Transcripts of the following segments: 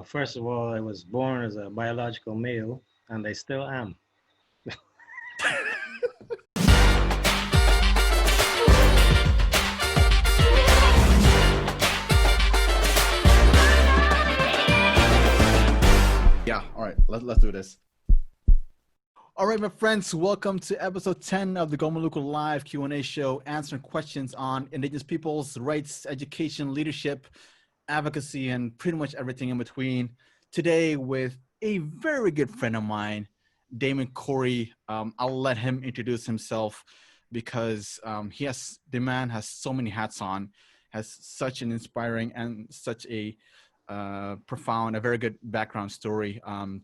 First of all, I was born as a biological male, and I still am. Yeah, all right, let's do this. All right, my friends, welcome to episode 10 of the Gomaluku Live Q&A show, answering questions on Indigenous peoples, rights, education, leadership, advocacy, and pretty much everything in between. Today with a very good friend of mine, Damon Corrie. I'll let him introduce himself because the man has so many hats on, has such an inspiring and such a profound, a very good background story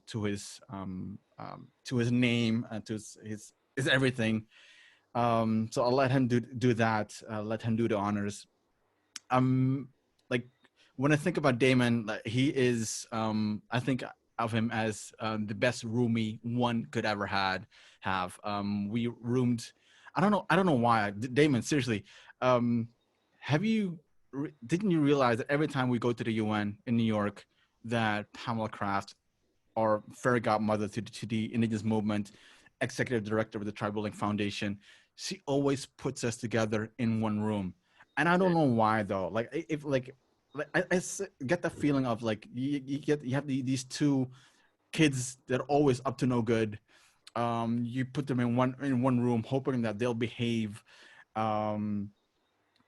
to his name and to his everything. So I'll let him do that. Let him do the honors. Like when I think about Damon, like, he is. I think of him as the best roomie one could ever have. We roomed. I don't know. I don't know why. Damon, seriously, um, have you? Didn't you realize that every time we go to the UN in New York, that Pamela Kraft, our fairy godmother to the Indigenous movement, executive director of the Tribal Link Foundation, she always puts us together in one room. And I don't know why though. Like if get the feeling of like you have these two kids that are always up to no good. You put them in one room, hoping that they'll behave. Um,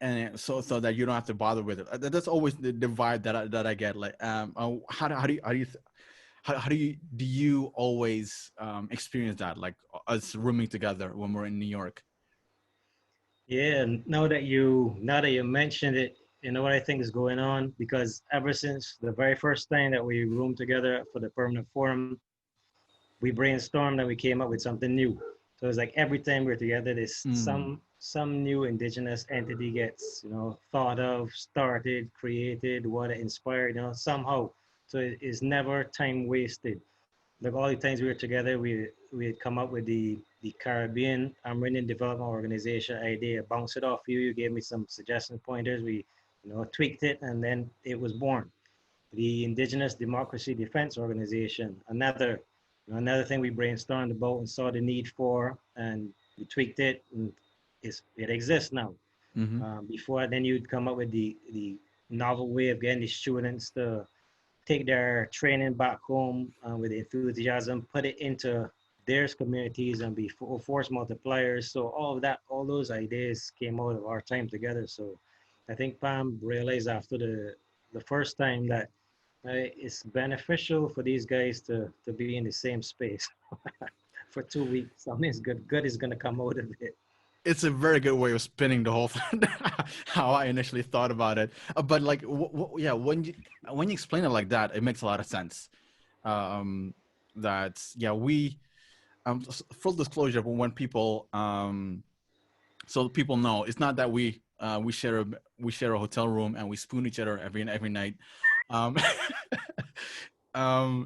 and so that you don't have to bother with it. That's always the vibe that I get. Like, how do you always experience that, like us rooming together when we're in New York? Yeah, now that you mentioned it, you know what I think is going on? Because ever since the very first time that we roomed together for the permanent forum, we brainstormed and we came up with something new. So it's like every time we're together, there's Mm. some new indigenous entity gets, thought of, started, created, what it inspired, somehow. So it's never time wasted. Like all the times we were together, we had come up with the Caribbean Amerindian Development Organization idea. Bounce it off you. You gave me some suggestion pointers. We, tweaked it, and then it was born. The Indigenous Democracy Defense Organization, another thing we brainstormed about and saw the need for, and we tweaked it, and it exists now. Mm-hmm. Before then, you'd come up with the novel way of getting the students to take their training back home with enthusiasm, put it into their communities and be force multipliers. So all of that, all those ideas came out of our time together. So I think Pam realized after the first time that it's beneficial for these guys to be in the same space for 2 weeks. Something's good is gonna come out of it. It's a very good way of spinning the whole thing. How I initially thought about it, but like, yeah, when you explain it like that, it makes a lot of sense. Um, that yeah, we full disclosure, but when people so people know, it's not that we share a hotel room and we spoon each other every night. Um,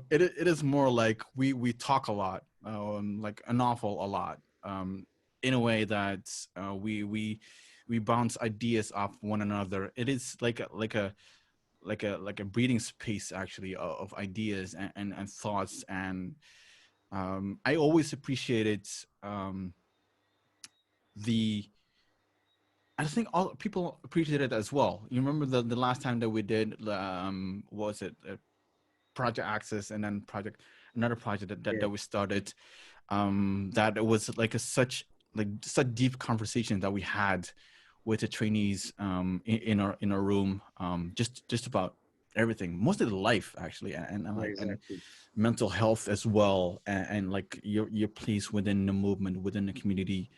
it is more like we talk a lot, like an awful a lot, in a way that we bounce ideas off one another. It is like a breathing space actually of ideas and thoughts. And I always appreciated the I think all people appreciate it as well. You remember the last time that we did, what was it, Project Access, and then another project Yeah, that we started, that it was like such deep conversation that we had with the trainees, in our room, just about everything, most of the life actually, and exactly. mental health as well, and like your place within the movement, within the community.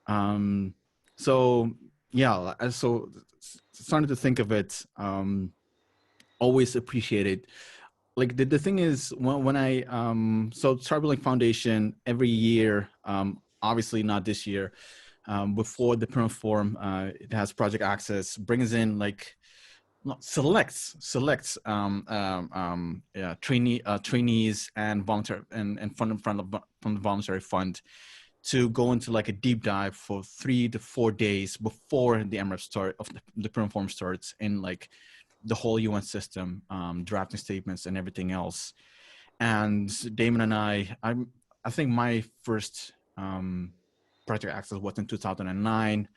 um so yeah, so starting to think of it, always appreciate it. Like the thing is, when I so Turbulent Foundation every year, obviously not this year, before the permanent forum, it has Project Access, brings in like, no, selects yeah, trainees and volunteer and fund from the voluntary fund to go into like a deep dive for 3 to 4 days before the MRF start of the permanent forum starts in like the whole UN system, drafting statements and everything else. And Damon and I think my first project access was in 2009,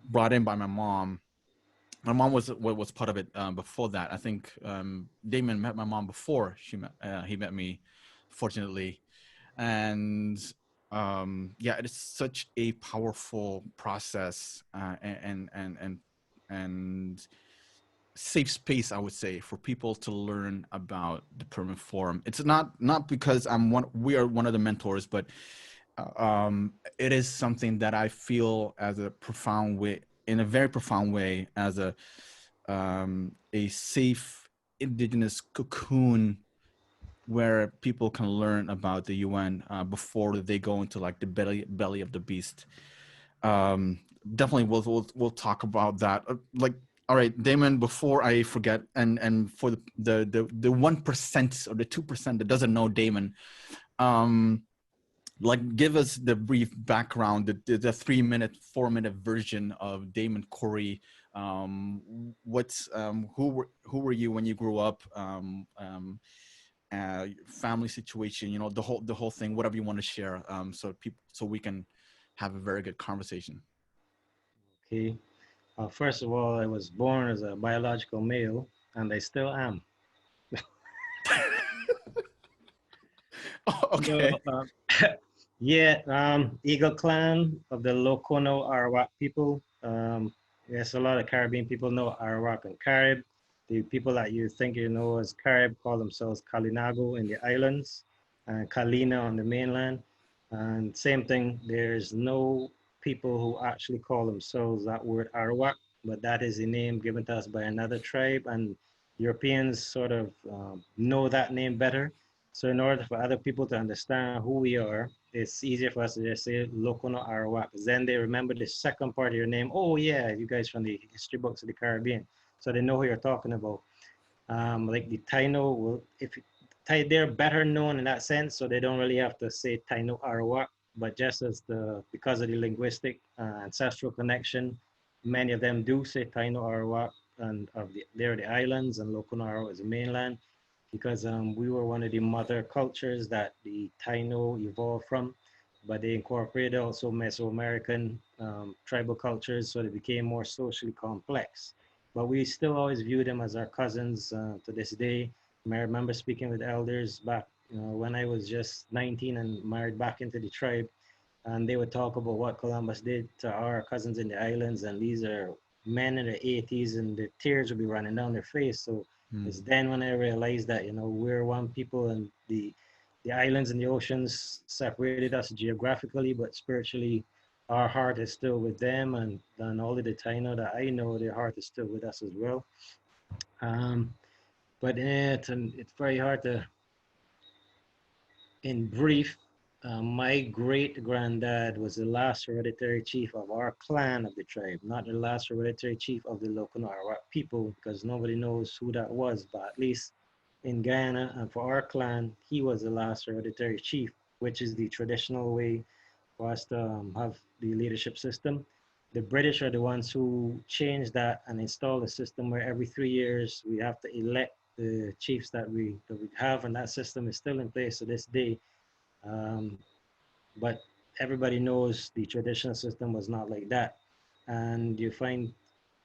brought in by my mom. My mom was part of it before that. I think Damon met my mom before he met me, fortunately. And yeah, it is such a powerful process and safe space, I would say, for people to learn about the permanent forum. It's not because we are one of the mentors, but it is something that I feel as a profound way, in a very profound way, as a safe indigenous cocoon where people can learn about the UN before they go into like the belly of the beast. Definitely, we'll talk about that. Like, all right, Damon. Before I forget, and for the 1% or the 2% that doesn't know Damon, like give us the brief background, the 3-minute, 4-minute version of Damon Corrie. Who were you when you grew up? Family situation, you know, the whole thing, whatever you want to share, so we can have a very good conversation. Okay. First of all, I was born as a biological male, and I still am. Okay. So, yeah, Eagle Clan of the Lokono-Arawak people. Yes, a lot of Caribbean people know Arawak and Carib. The people that you think you know as Carib call themselves Kalinago in the islands, and Kalina on the mainland. And same thing, there's no people who actually call themselves that word Arawak, but that is a name given to us by another tribe, and Europeans sort of know that name better. So in order for other people to understand who we are, it's easier for us to just say Lokono-Arawak. Then they remember the second part of your name. Oh yeah, you guys from the history books of the Caribbean. So they know who you're talking about. Like the Taino, they're better known in that sense, so they don't really have to say Taino-Arawak, but just because of the linguistic ancestral connection, many of them do say Taino-Arawak, and they're the islands, and Lokono-Arawak is the mainland, because we were one of the mother cultures that the Taino evolved from, but they incorporated also Mesoamerican tribal cultures, so they became more socially complex. But we still always view them as our cousins to this day. I remember speaking with elders back when I was just 19 and married back into the tribe, and they would talk about what Columbus did to our cousins in the islands, and these are men in their 80s, and the tears would be running down their face. So it's then when I realized that, you know, we're one people, and the islands and the oceans separated us geographically, but spiritually, our heart is still with them, and all of the Taino that I know, their heart is still with us as well. But it's very hard to, in brief, my great granddad was the last hereditary chief of our clan of the tribe, not the last hereditary chief of the Lokono-Arawak people, because nobody knows who that was, but at least in Guyana and for our clan, he was the last hereditary chief, which is the traditional way for us to have the leadership system. The British are the ones who changed that and installed a system where every 3 years we have to elect the chiefs that we have, and that system is still in place to this day. But everybody knows the traditional system was not like that. And you find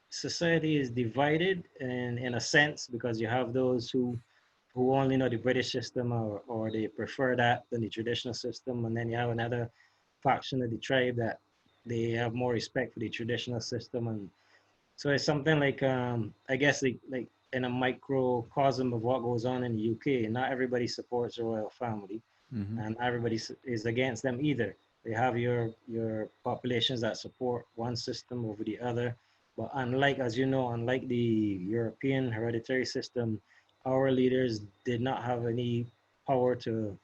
society is divided in a sense, because you have those who only know the British system, or they prefer that than the traditional system. And then you have another faction of the tribe that they have more respect for the traditional system. And so it's something like, I guess, like in a microcosm of what goes on in the UK, not everybody supports the royal family, and everybody is against them either. They have your populations that support one system over the other. But unlike, as you know, unlike the European hereditary system, our leaders did not have any power to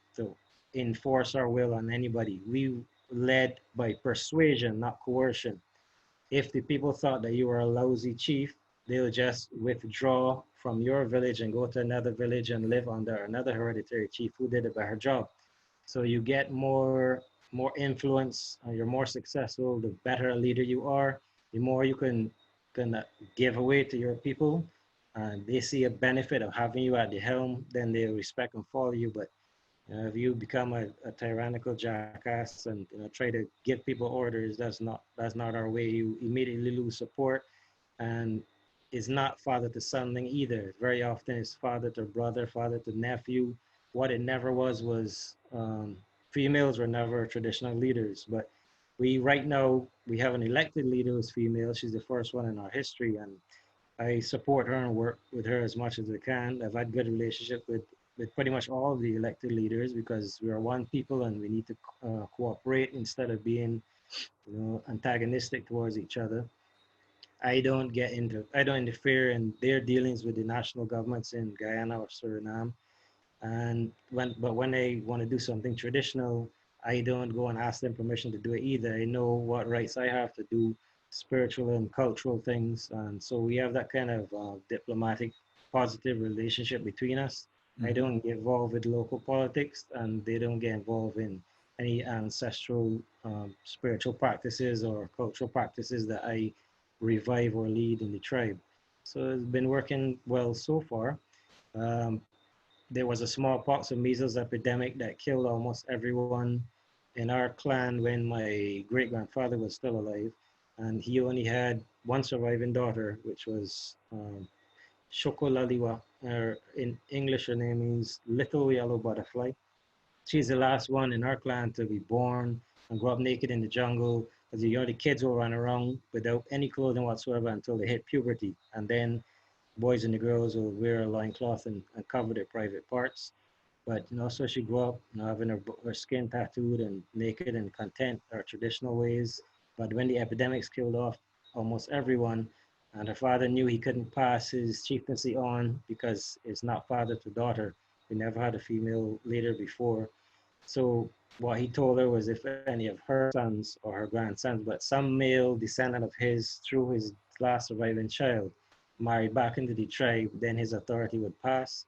enforce our will on anybody. We led by persuasion, not coercion. If the people thought that you were a lousy chief, they'll just withdraw from your village and go to another village and live under another hereditary chief who did a better job. So you get more influence, you're more successful, the better a leader you are, the more you can give away to your people. and they see a benefit of having you at the helm, then they respect and follow you. But if you become a tyrannical jackass and try to give people orders, that's not our way. You immediately lose support, and it's not father to son thing either. Very often it's father to brother, father to nephew. What it never was females were never traditional leaders. But we right now we have an elected leader who's female. She's the first one in our history, and I support her and work with her as much as I can. I've had good relationship with pretty much all of the elected leaders because we are one people and we need to cooperate instead of being, antagonistic towards each other. I don't interfere in their dealings with the national governments in Guyana or Suriname. But when they want to do something traditional, I don't go and ask them permission to do it either. I know what rights I have to do spiritual and cultural things, and so we have that kind of diplomatic, positive relationship between us. I Mm-hmm. don't get involved with local politics, and they don't get involved in any ancestral spiritual practices or cultural practices that I revive or lead in the tribe. So it's been working well so far. Um, there was a smallpox or measles epidemic that killed almost everyone in our clan when my great grandfather was still alive. And he only had one surviving daughter, which was Shokolaliwa. In English, her name means little yellow butterfly. She's the last one in our clan to be born and grow up naked in the jungle. Because the kids will run around without any clothing whatsoever until they hit puberty. And then boys and the girls will wear a loincloth and cover their private parts. But so she grew up, having her skin tattooed and naked and content, our traditional ways. But when the epidemics killed off almost everyone, and her father knew he couldn't pass his chieftaincy on because it's not father to daughter. We never had a female leader before. So what he told her was if any of her sons or her grandsons, but some male descendant of his through his last surviving child married back into the tribe, then his authority would pass.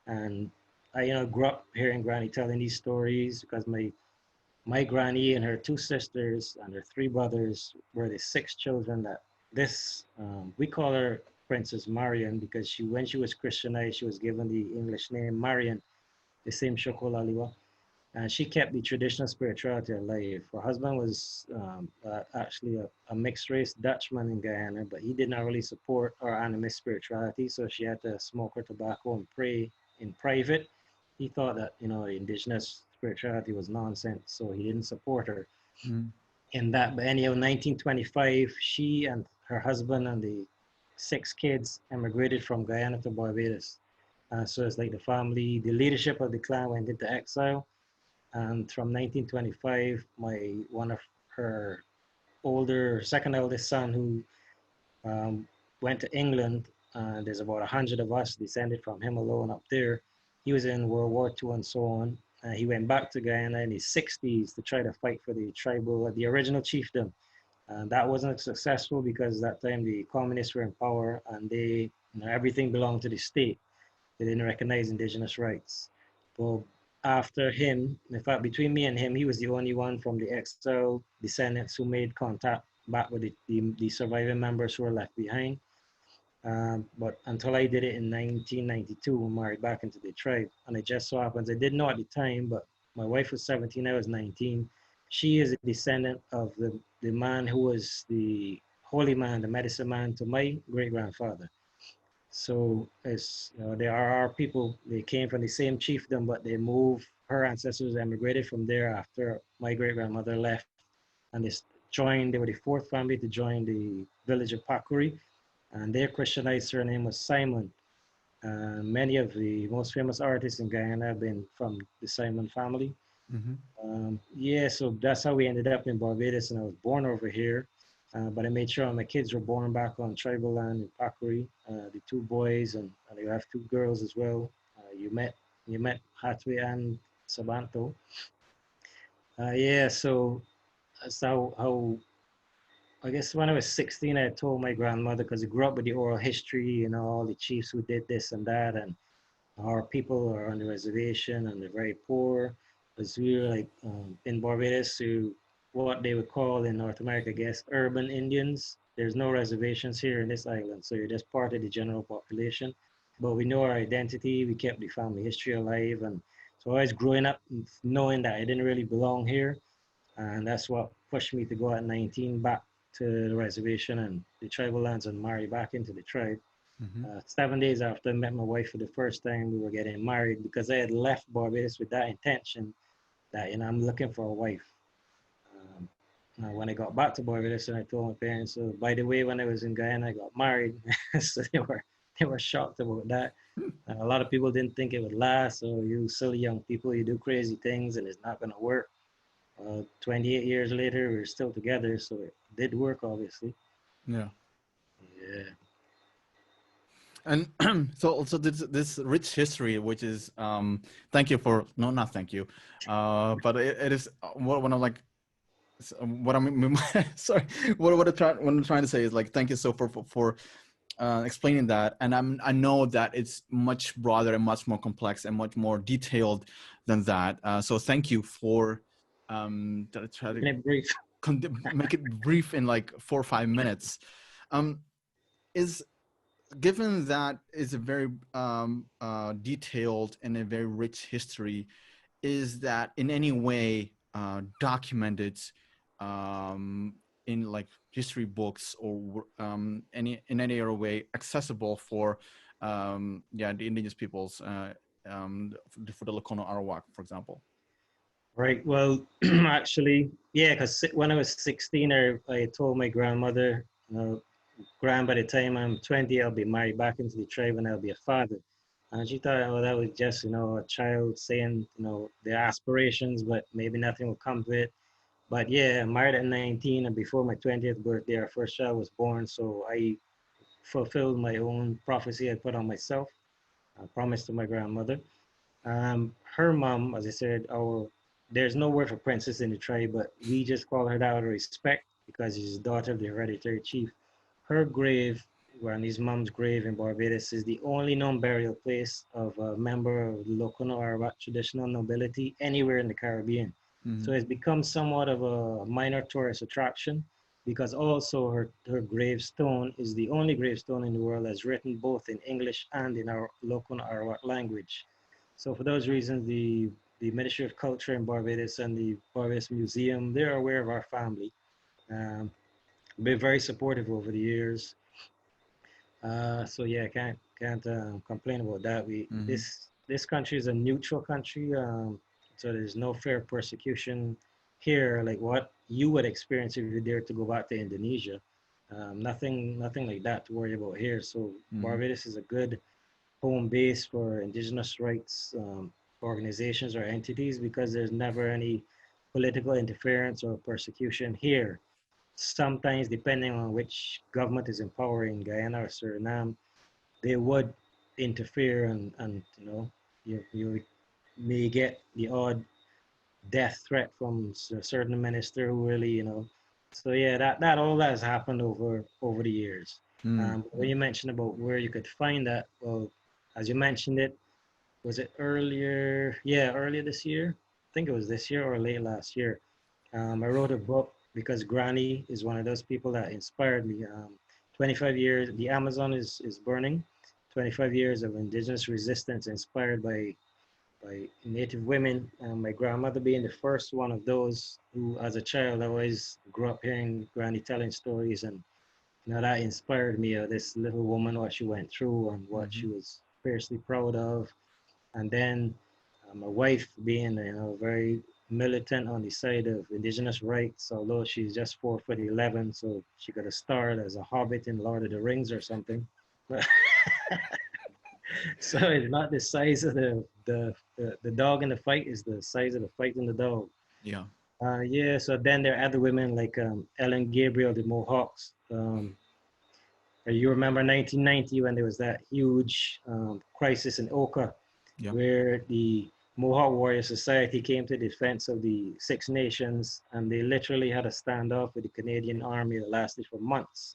And I, grew up hearing Granny telling these stories because my granny and her two sisters and her three brothers were the six children that we call her Princess Marian because when she was Christianized, she was given the English name Marian, the same Shokolaliwa. And she kept the traditional spirituality alive. Her husband was actually a mixed race Dutchman in Guyana, but he did not really support our animist spirituality, so she had to smoke her tobacco and pray in private. He thought that the indigenous spirituality was nonsense, so he didn't support her Mm-hmm. in that. But anyhow, 1925, she and her husband and the six kids emigrated from Guyana to Barbados. So it's like the leadership of the clan went into exile, and from 1925, one of her second eldest son, who went to England, there's about 100 of us descended from him alone up there. He was in World War II and so on. He went back to Guyana in his 60s to try to fight for the original chiefdom. And that wasn't successful because that time the communists were in power and everything belonged to the state. They didn't recognize indigenous rights. But after him, in fact, between me and him, he was the only one from the exile descendants who made contact back with the surviving members who were left behind. But until I did it in 1992, we married back into the tribe. And it just so happens, I didn't know at the time, but my wife was 17, I was 19. She is a descendant of the man who was the holy man, the medicine man to my great grandfather. So they are our people. They came from the same chiefdom, but they moved. Her ancestors emigrated from there after my great grandmother left, and they joined. They were the fourth family to join the village of Pakuri, and their Christianized surname was Simon. Many of the most famous artists in Guyana have been from the Simon family. Mm-hmm. Yeah, so that's how we ended up in Barbados, and I was born over here. But I made sure my kids were born back on tribal land in Pakuri. The two boys, and you have two girls as well. You met Hatwe and Sabanto. Yeah, so that's how I guess when I was 16, I told my grandmother because I grew up with the oral history, all the chiefs who did this and that, and our people are on the reservation and they're very poor. Because we were like in Barbados, to what they would call in North America, I guess, urban Indians. there's no reservations here in this island, so you're just part of the general population. But we know our identity. We kept the family history alive, and so I was growing up knowing that I didn't really belong here, and that's what pushed me to go at 19 back to the reservation and the tribal lands and marry back into the tribe. Mm-hmm. 7 days after I met my wife for the first time, we were getting married because I had left Barbados with that intention that, I'm looking for a wife. Um, when I got back to Barbados, and I told my parents, so by the way, when I was in Guyana, I got married. So they were shocked about that. A lot of people didn't think it would last. So you silly young people, you do crazy things and it's not going to work. 28 years later, we're still together, so it did work, obviously. Yeah. Yeah. And so also this rich history, which is thank you for no, not thank you, but it is what I'm like. What I'm sorry. What I'm trying to say is like thank you so for explaining that, and I know that it's much broader and much more complex and much more detailed than that. So thank you for try to Brief. make it brief in like 4 or 5 minutes. Is given that is a very detailed and a very rich history, is that in any way documented in like history books or in any other way accessible for the indigenous peoples for the Lokono-Arawak, for example? Right. Well, actually, yeah, because when I was 16, I told my grandmother, Grand, by the time I'm 20, I'll be married back into the tribe and I'll be a father. And she thought, oh, that was just, a child saying, their aspirations, but maybe nothing will come to it. But yeah, I'm married at 19, and before my 20th birthday, our first child was born. So I fulfilled my own prophecy I put on myself. I promised to my grandmother. Her mom, as I said, there's no word for princess in the tribe, but we just call her that out of respect because she's the daughter of the hereditary chief. Her grave, Granny's mom's grave in Barbados, is the only known burial place of a member of the Lokono-Arawak traditional nobility anywhere in the Caribbean. Mm-hmm. So it's become somewhat of a minor tourist attraction because also her gravestone is the only gravestone in the world that's written both in English and in our Lokono-Arawak language. So for those reasons, the Ministry of Culture in Barbados and the Barbados Museum, they're aware of our family. Been very supportive over the years. So yeah, can't complain about that. This country is a neutral country, so there's no fair persecution here, like what you would experience if you dare to go back to Indonesia. Nothing like that to worry about here. So Barbados is a good home base for indigenous rights organizations or entities because there's never any political interference or persecution here. Sometimes, depending on which government is in power in Guyana or Suriname, they would interfere and you may get the odd death threat from a certain minister who really, So yeah, that all that has happened over the years. When you mentioned about where you could find that, well, as you mentioned it, was it earlier? Yeah, earlier this year. I think it was this year or late last year. I wrote a book because Granny is one of those people that inspired me. 25 years, the Amazon is burning. 25 years of indigenous resistance inspired by Native women. My grandmother being the first one of those who, as a child, I always grew up hearing Granny telling stories, and that inspired me. This little woman, what she went through and what she was fiercely proud of, and then my wife being very militant on the side of indigenous rights, although she's just 4'11", so she could have starred as a hobbit in Lord of the Rings or something. But so it's not the size of the dog in the fight, is the size of the fight in the dog. Yeah. Yeah. So then there are other women like Ellen Gabriel, the Mohawks. You remember 1990 when there was that huge crisis in Oka, where the Mohawk Warrior Society came to the defense of the Six Nations, and they literally had a standoff with the Canadian Army that lasted for months.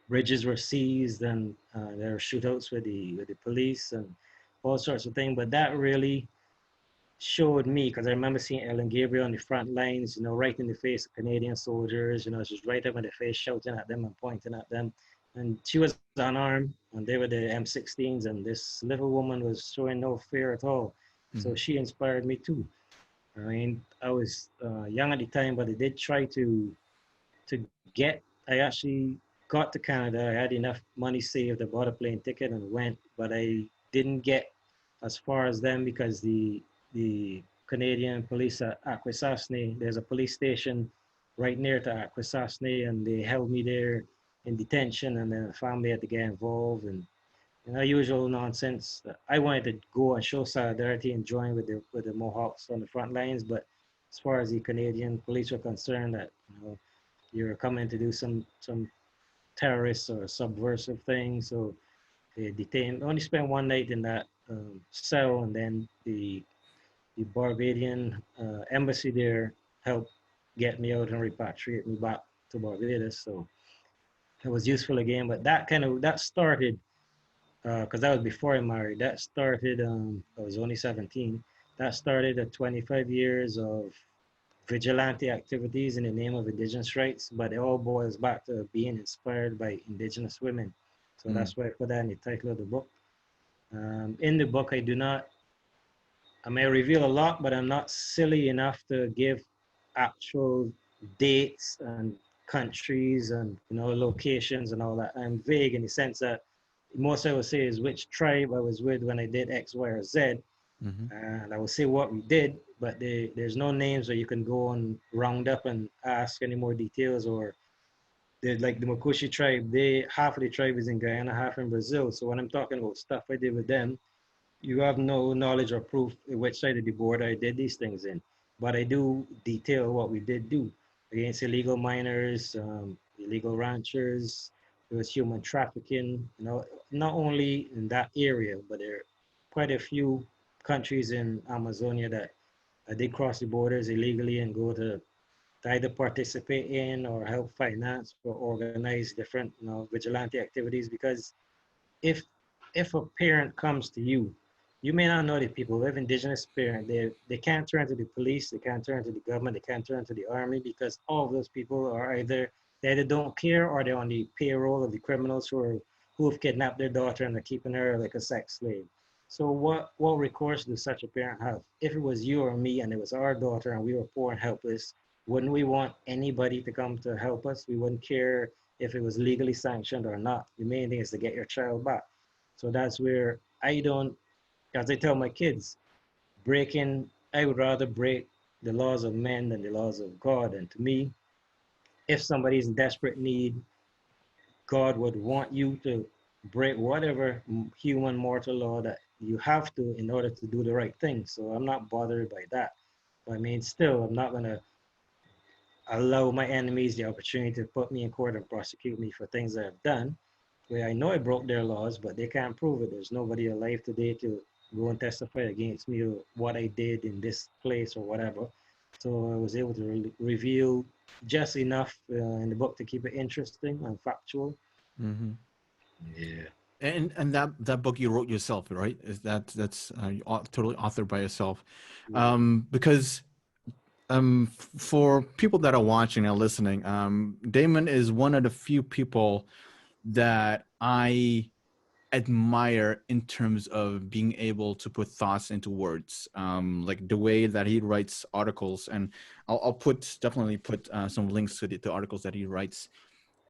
Bridges were seized, and there were shootouts with the police and all sorts of things. But that really showed me, because I remember seeing Ellen Gabriel on the front lines, you know, right in the face of Canadian soldiers, you know, she's right up in the face, shouting at them and pointing at them. And she was unarmed, and they were the M16s, and this little woman was showing no fear at all. So Mhm. she inspired me too. I mean, I was young at the time, but I did try to get. I actually got to Canada. I had enough money saved. I bought a plane ticket and went, but I didn't get as far as them because the Canadian police at Akwesasne, there's a police station right near to Akwesasne, and they held me there in detention, and then the family had to get involved, and you know, usual nonsense. I wanted to go and show solidarity and join with the Mohawks on the front lines, but as far as the Canadian police were concerned, that you know you're coming to do some terrorist or subversive thing, so they detained. Only spent one night in that cell, and then the Barbadian embassy there helped get me out and repatriate me back to Barbados. So it was useful again. But that started because that was before I married. That started. I was only 17. That started at 25 years of vigilante activities in the name of Indigenous rights, but it all boils back to being inspired by Indigenous women. So Mm. that's why I put that in the title of the book. In the book, I may reveal a lot, but I'm not silly enough to give actual dates and countries and you know locations and all that. I'm vague in the sense that most I would say is which tribe I was with when I did X, Y, or Z, Mm-hmm. and I will say what we did, but there's no names where you can go and round up and ask any more details. Or like the Makushi tribe, they half of the tribe is in Guyana, half in Brazil. So when I'm talking about stuff I did with them, you have no knowledge or proof which side of the border I did these things in. But I do detail what we did do against illegal miners, illegal ranchers. There was human trafficking. You know, not only in that area, but there are quite a few countries in Amazonia that I did cross the borders illegally and go to either participate in or help finance or organize different vigilante activities. Because if if a parent comes to you, you may not know the people. We have indigenous parents. They can't turn to the police. They can't turn to the government. They can't turn to the army because all of those people are either they either don't care or they're on the payroll of the criminals who have kidnapped their daughter and are keeping her like a sex slave. So what recourse does such a parent have? If it was you or me and it was our daughter and we were poor and helpless, wouldn't we want anybody to come to help us? We wouldn't care if it was legally sanctioned or not. The main thing is to get your child back. So that's where I don't, as I tell my kids, I would rather break the laws of men than the laws of God. And to me, if somebody's in desperate need, God would want you to break whatever human mortal law that you have to in order to do the right thing. So I'm not bothered by that. But I mean, still, I'm not going to allow my enemies the opportunity to put me in court and prosecute me for things that I've done, where I know I broke their laws, but they can't prove it. There's nobody alive today to go and testify against me or what I did in this place or whatever. So I was able to reveal just enough in the book to keep it interesting and factual. Mm-hmm. Yeah. And that book you wrote yourself, right? Is that's totally authored by yourself? Yeah. Because for people that are watching and listening, Damon is one of the few people that I admire in terms of being able to put thoughts into words, like the way that he writes articles. And I'll definitely put some links to the articles that he writes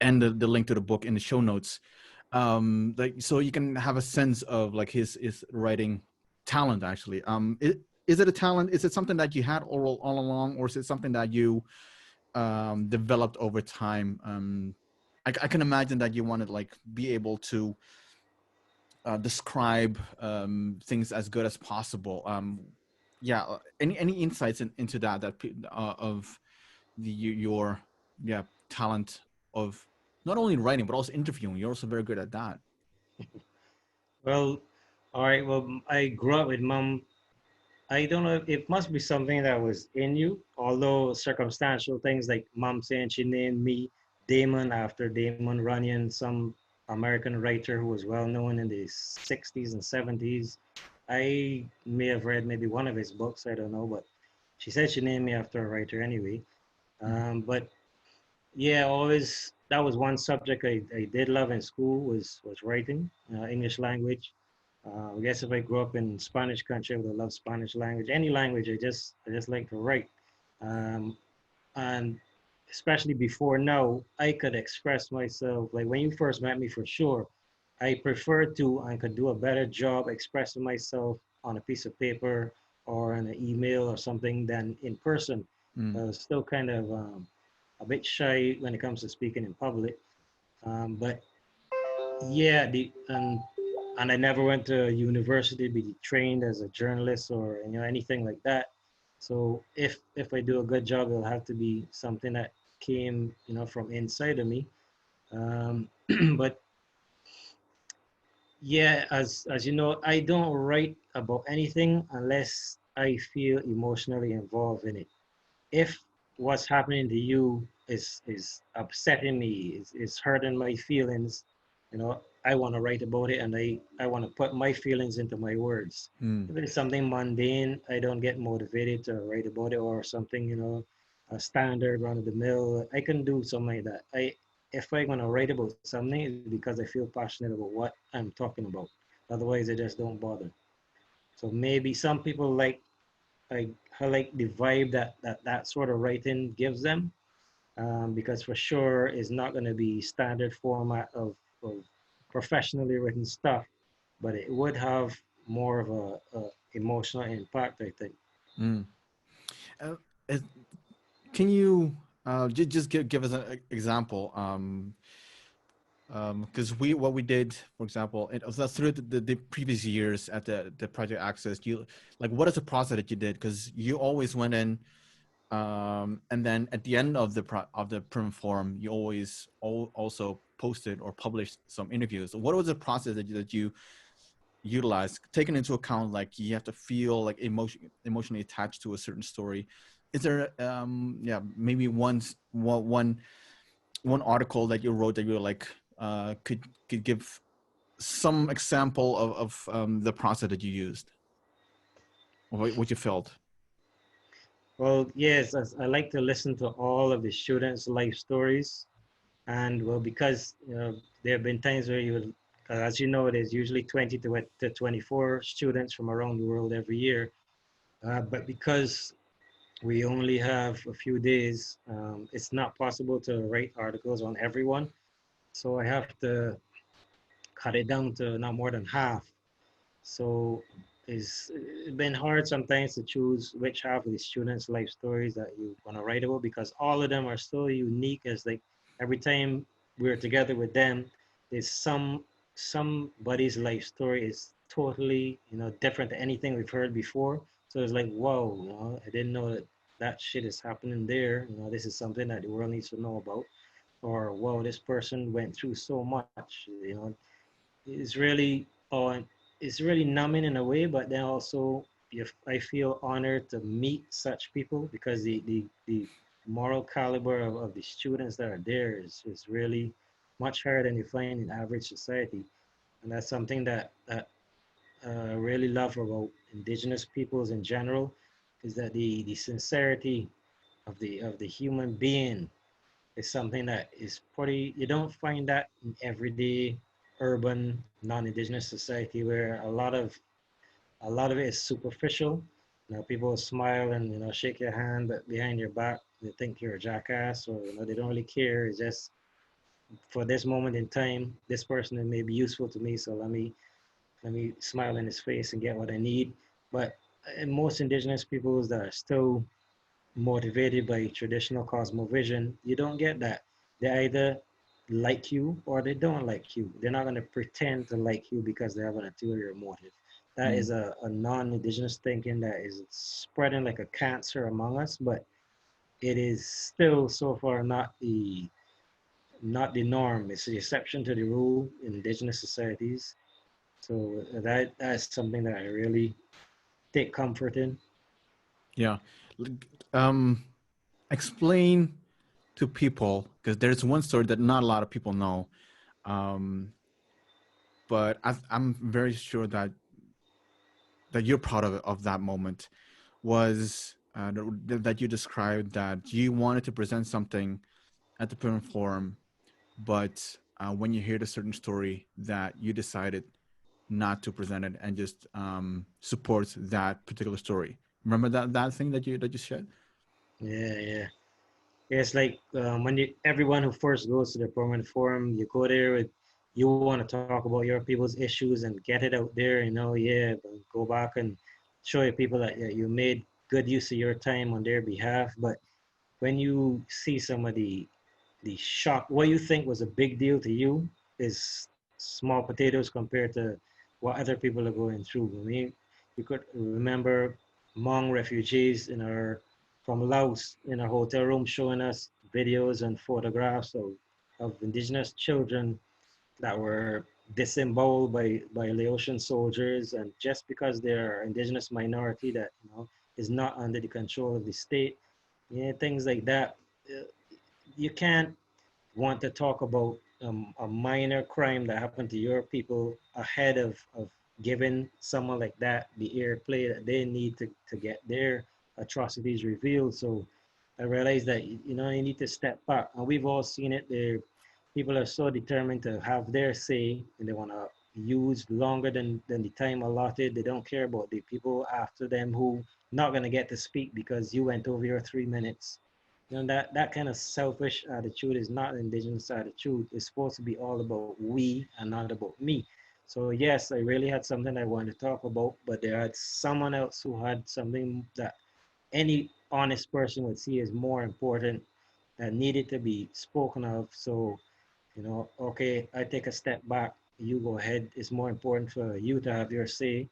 and the link to the book in the show notes, like so you can have a sense of like his writing talent. Actually, is it a talent? Is it something that you had all along, or is it something that you developed over time? I can imagine that you wanted like be able to describe things as good as possible. Yeah, any insights into of your talent of not only writing but also interviewing? You're also very good at that. Well, all right. Well, I grew up with mom. I don't know. It must be something that was in you, although circumstantial things like mom saying she named me Damon after Damon Runyon, some American writer who was well known in the 60s and 70s. I may have read maybe one of his books, I don't know, but she said she named me after a writer anyway. But yeah, always that was one subject I did love in school was writing, English language. I guess if I grew up in Spanish country, I would have loved Spanish language. Any language, I just like to write. Um, and especially before now, I could express myself. Like when you first met me, for sure, I preferred to and could do a better job expressing myself on a piece of paper or in an email or something than in person. Mm. I was still kind of a bit shy when it comes to speaking in public. But yeah, and I never went to university to be trained as a journalist or anything like that. So if I do a good job, it'll have to be something that came from inside of me. But yeah, as you know, I don't write about anything unless I feel emotionally involved in it. If what's happening to you is upsetting me, is hurting my feelings, I want to write about it, and I want to put my feelings into my words. Mm. If it's something mundane, I don't get motivated to write about it, or something, a standard run of the mill. I can do something like that. If I'm gonna write about something, it's because I feel passionate about what I'm talking about. Otherwise, I just don't bother. So maybe some people I like the vibe that sort of writing gives them, because for sure it's not going to be standard format of professionally written stuff, but it would have more of a emotional impact, I think. Mm. Uh, is- can you just give us an example? Because what we did, for example, it was through the previous years at the Project Access. You like what is the process that you did? Because you always went in, and then at the end of the perm form, you always also posted or published some interviews. What was the process that you utilized, taking into account like you have to feel like emotionally attached to a certain story? Is there yeah, maybe one article that you wrote that you were like could give some example of the process that you used or what you felt? Well, yes, I like to listen to all of the students' life stories. And well, because there have been times where as you know, there's usually 20 to 24 students from around the world every year. But because we only have a few days, it's not possible to write articles on everyone. So I have to cut it down to not more than half. So it's been hard sometimes to choose which half of the students' life stories that you want to write about, because all of them are so unique. As like every time we're together with them, there's somebody's life story is totally different to anything we've heard before. So it's like, whoa, I didn't know that shit is happening there. This is something that the world needs to know about. Or whoa, this person went through so much. It's really it's really numbing in a way, but then also I feel honored to meet such people, because the moral caliber of the students that are there is really much higher than you find in average society. And that's something that I really love about indigenous peoples in general, is that the sincerity of the human being is something that is pretty, you don't find that in everyday urban non-indigenous society, where a lot of it is superficial. People smile and shake your hand, but behind your back they think you're a jackass, or they don't really care. It's just for this moment in time, this person may be useful to me, so let me smile in his face and get what I need. But in most indigenous peoples that are still motivated by traditional cosmovision, you don't get that. They either like you or they don't like you. They're not going to pretend to like you because they have an ulterior motive. That Mm. is a non-indigenous thinking that is spreading like a cancer among us, but it is still so far not the norm. It's the exception to the rule in indigenous societies. So that's something that I really take comfort in. Yeah. um Explain to people, because there's one story that not a lot of people know, um but I'm very sure that that you're proud of that moment was that you described that you wanted to present something at the Parent Forum, but when you heard a certain story that you decided not to present it and just support that particular story. Remember that thing that you shared? Yeah, yeah. Yeah, it's like when everyone who first goes to the permanent forum, you go there with, you want to talk about your people's issues and get it out there, yeah, but go back and show your people that yeah, you made good use of your time on their behalf. But when you see some of the shock, what you think was a big deal to you is small potatoes compared to what other people are going through. I mean, you could remember Hmong refugees from Laos in our hotel room showing us videos and photographs of indigenous children that were disemboweled by Laotian soldiers, and just because they're indigenous minority that is not under the control of the state, things like that. Uh, you can't want to talk about a minor crime that happened to your people ahead of giving someone like that the airplay that they need to get their atrocities revealed. So I realized that you need to step back, and we've all seen it. There, people are so determined to have their say, and they want to use longer than the time allotted. They don't care about the people after them who not going to get to speak because you went over your 3 minutes. That kind of selfish attitude is not an indigenous attitude. It's supposed to be all about we and not about me. So yes, I really had something I wanted to talk about, but there had someone else who had something that any honest person would see as more important that needed to be spoken of. So, okay, I take a step back, you go ahead. It's more important for you to have your say.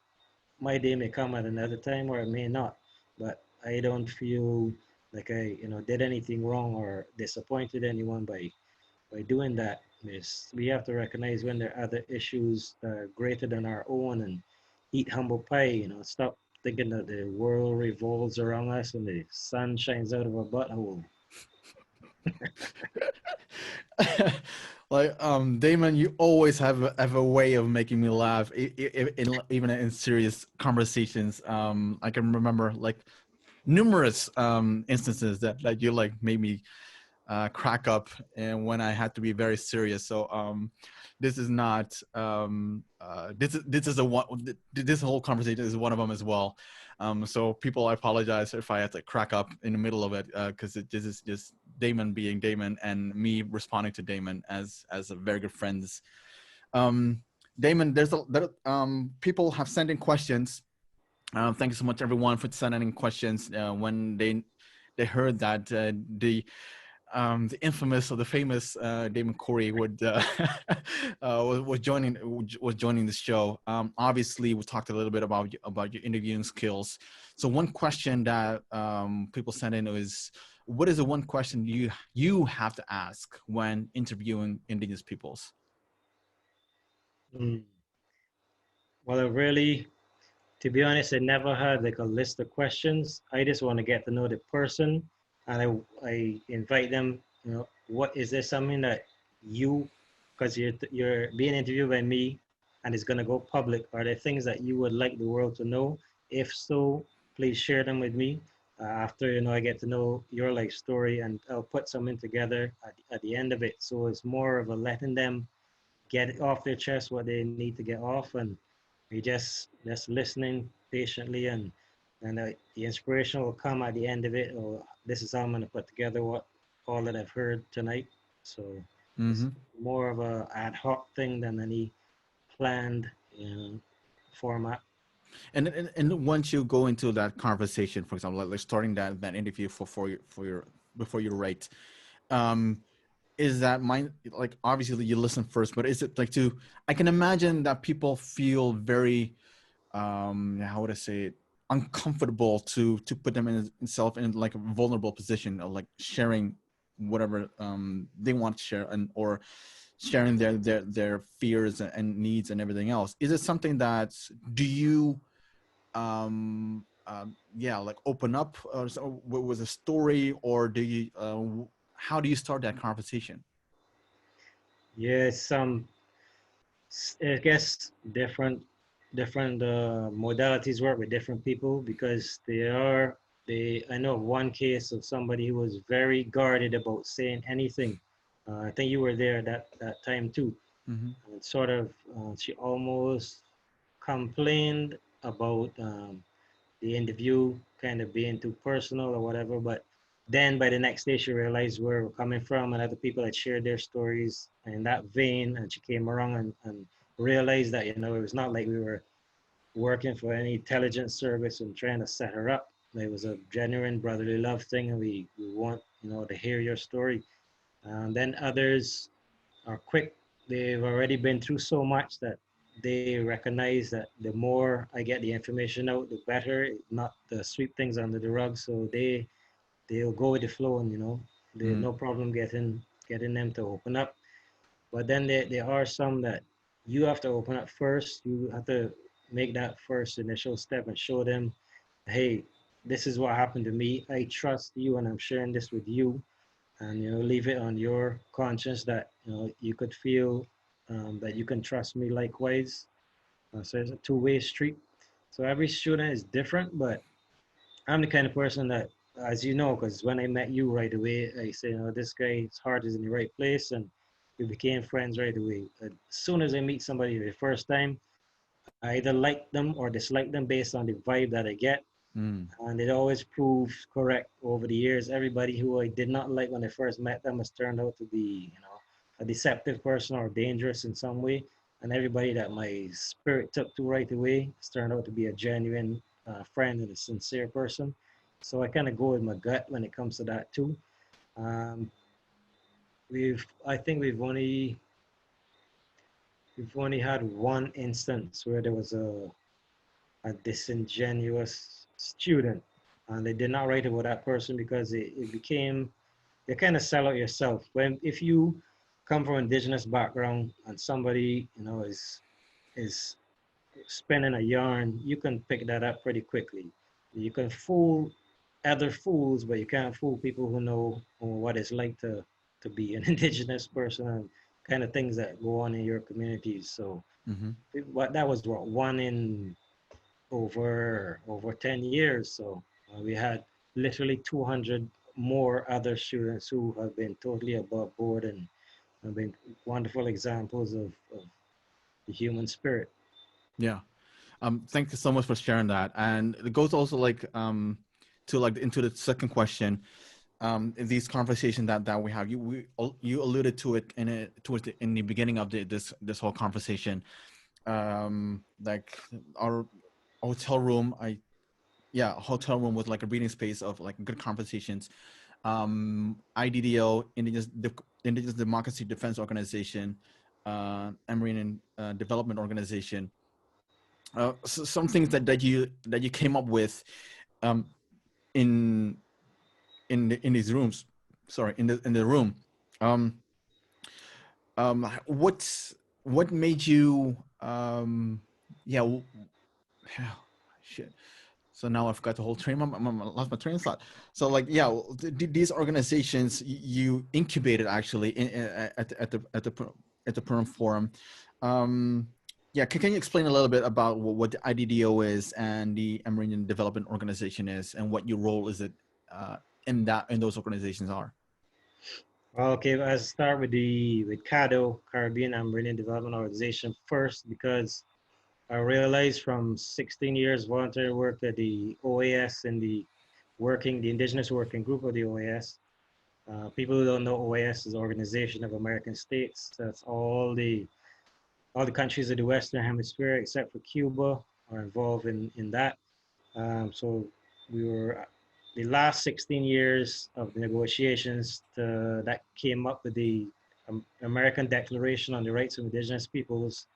My day may come at another time or it may not, but I don't feel like I did anything wrong or disappointed anyone by doing that. We have to recognize when there are other issues greater than our own and eat humble pie. Stop thinking that the world revolves around us and the sun shines out of a butthole. Like Damon, you always have a way of making me laugh, even in serious conversations. I can remember like numerous instances that you like made me crack up, and when I had to be very serious. So this is not this is a one. This whole conversation is one of them as well. So people, I apologize if I had to crack up in the middle of it, because this is just Damon being Damon and me responding to Damon as a very good friends. Damon, people have sent in questions. Thank you so much, everyone, for sending in questions. When they heard that the infamous or the famous Damon Corrie was joining the show. Obviously, we talked a little bit about your interviewing skills. So one question that people sent in is, what is the one question you have to ask when interviewing Indigenous peoples? Mm. Well, to be honest, I never had like a list of questions. I just want to get to know the person, and I invite them. What is there something that you, because you're being interviewed by me, and it's gonna go public? Are there things that you would like the world to know? If so, please share them with me. After I get to know your life story, and I'll put something together at the end of it. So it's more of a letting them get off their chest what they need to get off, and we just listening patiently, and the inspiration will come at the end of it. Or this is how I'm going to put together what all that I've heard tonight. So it's Mm-hmm. more of a ad hoc thing than any planned format. And once you go into that conversation, for example, like starting that interview before you write, um, is that mind, like obviously you listen first, but is it like I can imagine that people feel very how would I say it, uncomfortable to put them in themselves in like a vulnerable position of like sharing whatever they want to share, and or sharing their fears and needs and everything else. Is it something that do you yeah, like open up with a story, or do you how do you start that conversation? Yeah, I guess different. different modalities work with different people because I know one case of somebody who was very guarded about saying anything. I think you were there that time too. Mm-hmm. And sort of, she almost complained about the interview kind of being too personal or whatever. But then by the next day, she realized where we're coming from, and other people had shared their stories in that vein. And she came around and realized that, it was not like we were working for any intelligence service and trying to set her up. It was a genuine brotherly love thing, and we want, to hear your story. And then others are quick. They've already been through so much that they recognize that the more I get the information out, the better, not to sweep things under the rug. So they'll go with the flow, and there's Mm-hmm. no problem getting them to open up. But then there are some that you have to open up first. You have to make that first initial step and show them, hey, this is what happened to me. I trust you, and I'm sharing this with you, and leave it on your conscience that you could feel that you can trust me likewise. So it's a two-way street. So every student is different, but I'm the kind of person that, as you know, because when I met you right away, I say, this guy's heart is in the right place, and we became friends right away. As soon as I meet somebody the first time, I either like them or dislike them based on the vibe that I get, Mm. and it always proves correct over the years. Everybody who I did not like when I first met them has turned out to be, a deceptive person or dangerous in some way. And everybody that my spirit took to right away has turned out to be a genuine friend and a sincere person. So I kind of go with my gut when it comes to that too. Um, I think we've only had one instance where there was a disingenuous student, and they did not write about that person because it became, you kind of sell out yourself. When if you come from indigenous background and somebody is spinning a yarn, you can pick that up pretty quickly. You can fool other fools, but you can't fool people who know what it's like to be an indigenous person and kind of things that go on in your communities. So Mm-hmm. what that was what one in over 10 years. So we had literally 200 more other students who have been totally above board and have been wonderful examples of the human spirit. Yeah. Thank you so much for sharing that. And it goes also like to like into the second question. In these conversations that we have, you alluded to it in the beginning of this whole conversation. Like our hotel room, hotel room was like a reading space of like good conversations. IDDO, Indigenous Democracy Defense Organization, Amerindian Development Organization. So some things that you came up with um, in in these rooms. Sorry, in the room. Um, what made you? Yeah, shit. So now I forgot the whole train. I lost my train of thought. So like, yeah, these organizations you incubated actually at the Perm Forum. Um, yeah, can you explain a little bit about what the IDDO is and the Amerindian Development Organization is, and what your role is it in those organizations are? Okay, I'll start with CADO, Caribbean Amerindian Development Organization first, because I realized from 16 years voluntary work at the OAS and the Indigenous Working Group of the OAS. People who don't know, OAS is the Organization of American States. That's all the countries of the Western Hemisphere except for Cuba are involved in that. So we were the last 16 years of the negotiations that came up with the American Declaration on the Rights of Indigenous Peoples.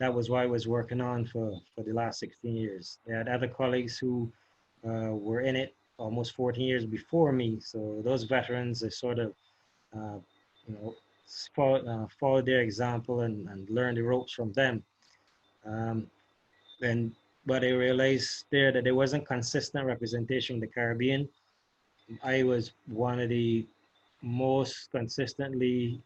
That was what I was working on for the last 16 years. I had other colleagues who were in it almost 14 years before me. So those veterans are sort of, uh, you know, followed their example and learned the ropes from them. Um, and but I realized there that there wasn't consistent representation in the Caribbean. I was one of the most consistently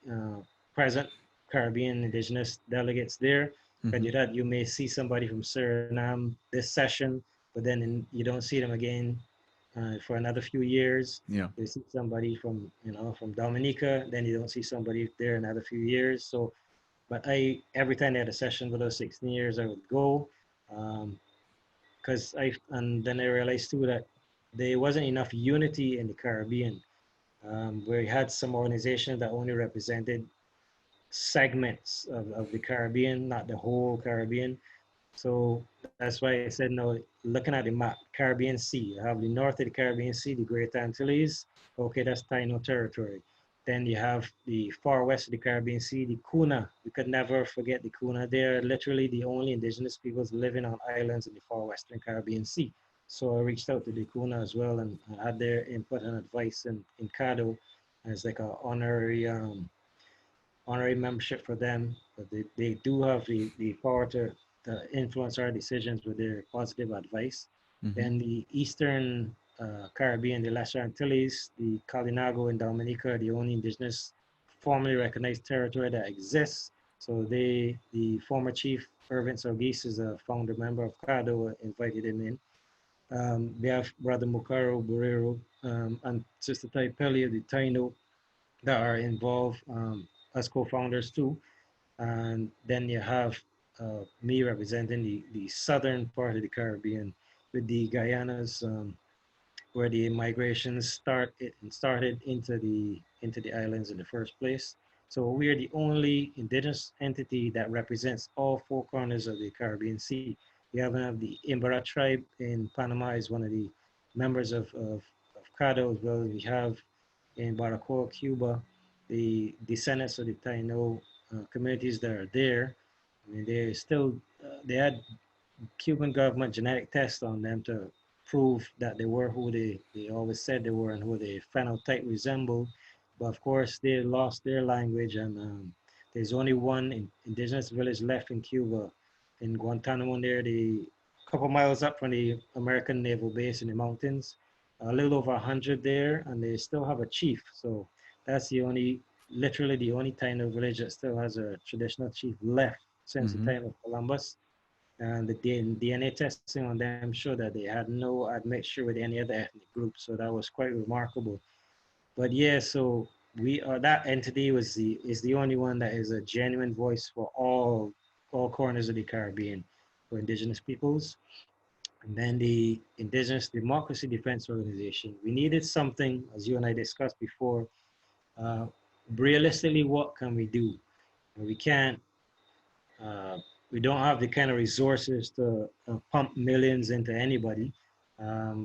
present Caribbean indigenous delegates there. But you may see somebody from Suriname this session, but then you don't see them again for another few years. Yeah. You see somebody from from Dominica, then you don't see somebody there another few years. So, but every time they had a session for those 16 years, I would go, because and then I realized too that there wasn't enough unity in the Caribbean, where you had some organizations that only represented segments of the Caribbean, not the whole Caribbean. So that's why I said, no, looking at the map, Caribbean Sea, you have the north of the Caribbean Sea, the Great Antilles. Okay, that's Taino territory. Then you have the far west of the Caribbean Sea, the Kuna. We could never forget the Kuna. They're literally the only indigenous peoples living on islands in the far western Caribbean Sea. So I reached out to the Kuna as well and had their input and advice in CADO as like an honorary membership for them, but they do have the power to influence our decisions with their positive advice. Then the Eastern Caribbean, the Lesser Antilles, the Kalinago and Dominica are the only indigenous formally recognized territory that exists. So the former chief, Irvin Sorgis, is a founder member of CADO, invited him in. We have Brother Mukaro Borrero and Sister Taipeli of the Taino that are involved as co-founders too. And then you have me representing the southern part of the Caribbean with the Guyanas, where the migrations started into the islands in the first place. So we are the only indigenous entity that represents all four corners of the Caribbean Sea. We have the Imbara tribe in Panama is one of the members of CADO as well. We have in Baracoa, Cuba, the descendants of the Taino communities that are there. I mean, they had Cuban government genetic tests on them to prove that they were who they always said they were and who they phenotype resembled. But of course, they lost their language, and there's only one indigenous village left in Cuba, in Guantanamo, near the couple miles up from the American naval base in the mountains. A little over 100 there, and they still have a chief. So that's literally the only Taino village that still has a traditional chief left since the time of Columbus. And the DNA testing on them showed that they had no admixture with any other ethnic group. So that was quite remarkable. But yeah, so we are that entity is the only one that is a genuine voice for all corners of the Caribbean for indigenous peoples. And then the Indigenous Democracy Defense Organization. We needed something, as you and I discussed before. Uh, Realistically, what can we do? We can't uh, we don't have the kind of resources to pump millions into anybody.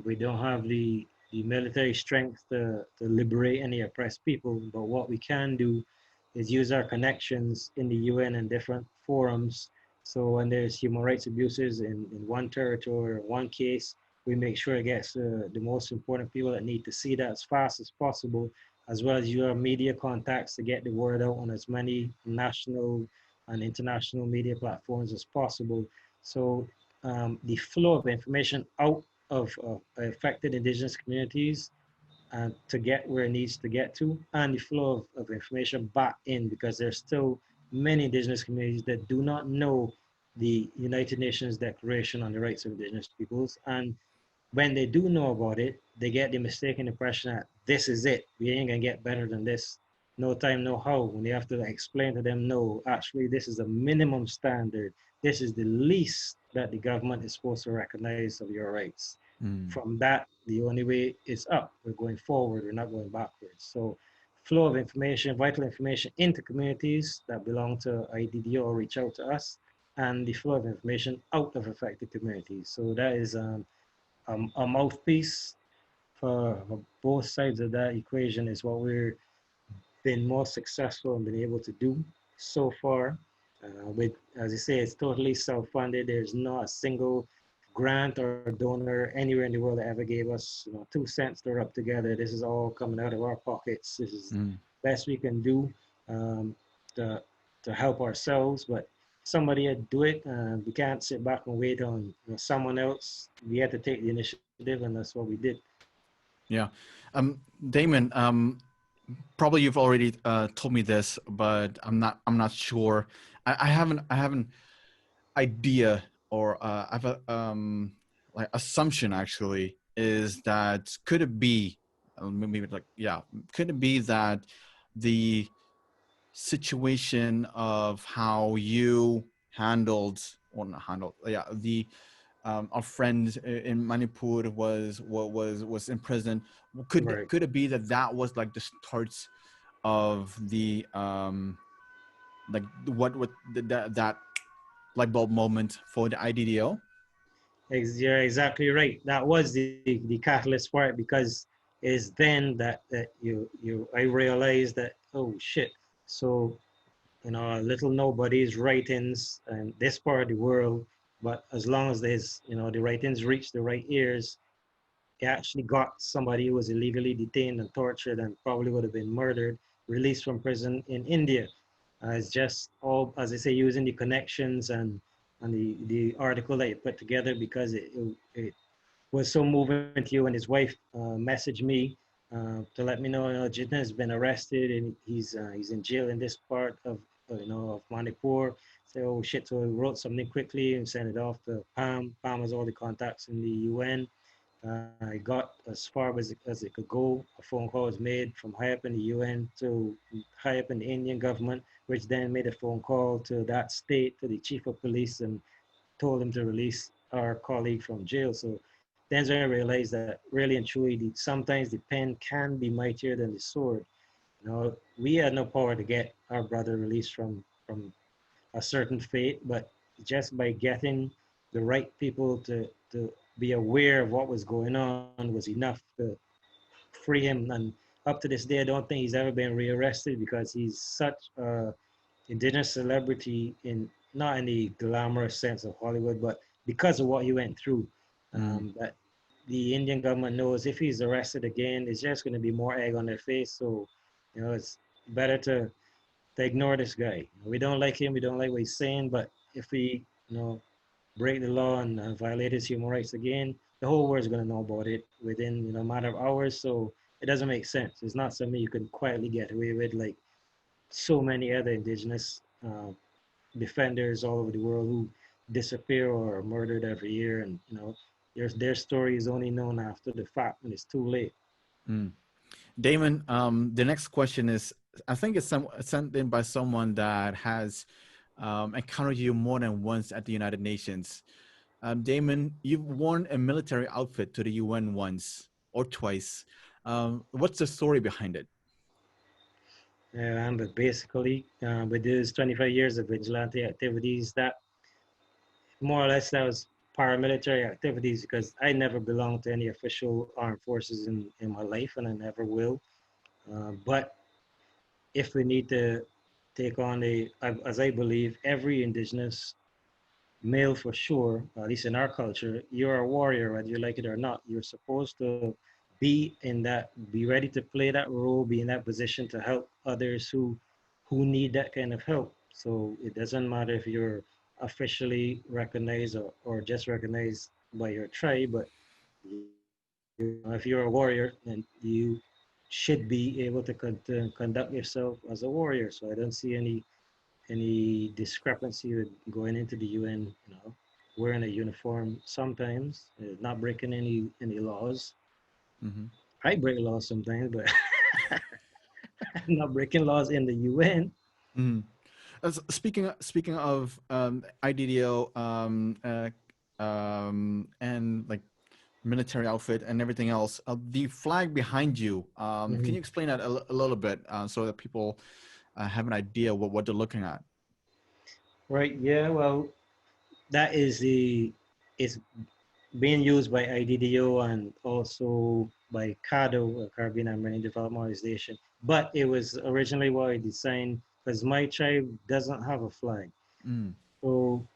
We don't have the military strength to liberate any oppressed people. But what we can do is use our connections in the UN and different forums. So when there's human rights abuses in one territory or one case, we make sure it gets the most important people that need to see that as fast as possible, as well as your media contacts to get the word out on as many national and international media platforms as possible. So the flow of information out of affected indigenous communities and to get where it needs to get to, and the flow of information back in, because there's still many indigenous communities that do not know the United Nations Declaration on the Rights of Indigenous Peoples. And when they do know about it, they get the mistaken impression that this is it. We ain't gonna get better than this. No time, no how. When you have to explain to them, no, actually, this is a minimum standard. This is the least that the government is supposed to recognize of your rights. From that, the only way is up. We're going forward. We're not going backwards. So, flow of information, vital information into communities that belong to IDDO or reach out to us, and the flow of information out of affected communities. So that is a mouthpiece for both sides of that equation is what we've been most successful and been able to do so far. With, as you say, it's totally self-funded. There's not a single grant or donor anywhere in the world that ever gave us 2 cents to rub together. This is all coming out of our pockets. This is the best we can do um, to, to help ourselves, but somebody had to do it. We can't sit back and wait on someone else. We had to take the initiative, and that's what we did. Yeah. Damon, probably you've already told me this, but I'm not sure. I haven't idea, or I have a like assumption actually, is that could it be maybe like, yeah, could it be that the situation of how you handled, or not handled, yeah, the our friend in Manipur was in prison, Right. could it be that that was like the start of the like what that light bulb moment for the IDDO? You're exactly right. That was the catalyst for it, because it's then that I realized that, oh shit. So, little nobody's writings in this part of the world, but as long as there's, the writings reach the right ears, it actually got somebody who was illegally detained and tortured and probably would have been murdered, released from prison in India. It's just all, as I say, using the connections and the article that you put together, because it was so moving to you. And his wife messaged me to let me know, Jitin has been arrested and he's in jail in this part of of Manipur. So, oh shit! So I wrote something quickly and sent it off to Pam. Pam has all the contacts in the UN. I got as far as it could go. A phone call was made from high up in the UN to high up in the Indian government, which then made a phone call to that state, to the chief of police, and told him to release our colleague from jail. So then I realized that really and truly, sometimes the pen can be mightier than the sword. We had no power to get our brother released from a certain fate, but just by getting the right people to be aware of what was going on was enough to free him. And up to this day, I don't think he's ever been rearrested, because he's such a indigenous celebrity, in not in the glamorous sense of Hollywood, but because of what he went through. That the Indian government knows if he's arrested again, it's just going to be more egg on their face. So, it's better to ignore this guy. We don't like him. We don't like what he's saying. But if we, break the law and violate his human rights again, the whole world's going to know about it within, a matter of hours. So it doesn't make sense. It's not something you can quietly get away with, like so many other indigenous defenders all over the world who disappear or are murdered every year. And, their story is only known after the fact when it's too late. Mm. Damon, the next question is, I think it's sent in by someone that has encountered you more than once at the United Nations. Damon, you've worn a military outfit to the UN once or twice. What's the story behind it? But basically, with these 25 years of vigilante activities, that more or less that was paramilitary activities, because I never belonged to any official armed forces in my life, and I never will. But if we need to take on as I believe, every indigenous male for sure, at least in our culture, you're a warrior, whether you like it or not. You're supposed to be ready to play that role, be in that position to help others who need that kind of help. So it doesn't matter if you're officially recognized or just recognized by your tribe, but if you're a warrior, then you should be able to conduct yourself as a warrior. So I don't see any discrepancy with going into the UN, wearing a uniform sometimes, not breaking any laws. Mm-hmm. I break laws sometimes, but I'm not breaking laws in the UN. Mm-hmm. Speaking of IDDO and like military outfit and everything else, the flag behind you, can Mhm. you explain that a little bit so that people have an idea what they're looking at? Right. Yeah. Well, that is it's being used by IDDO and also by CADO, Caribbean Amerindian Development Organization. But it was originally what I designed, because my tribe doesn't have a flag. Mm. So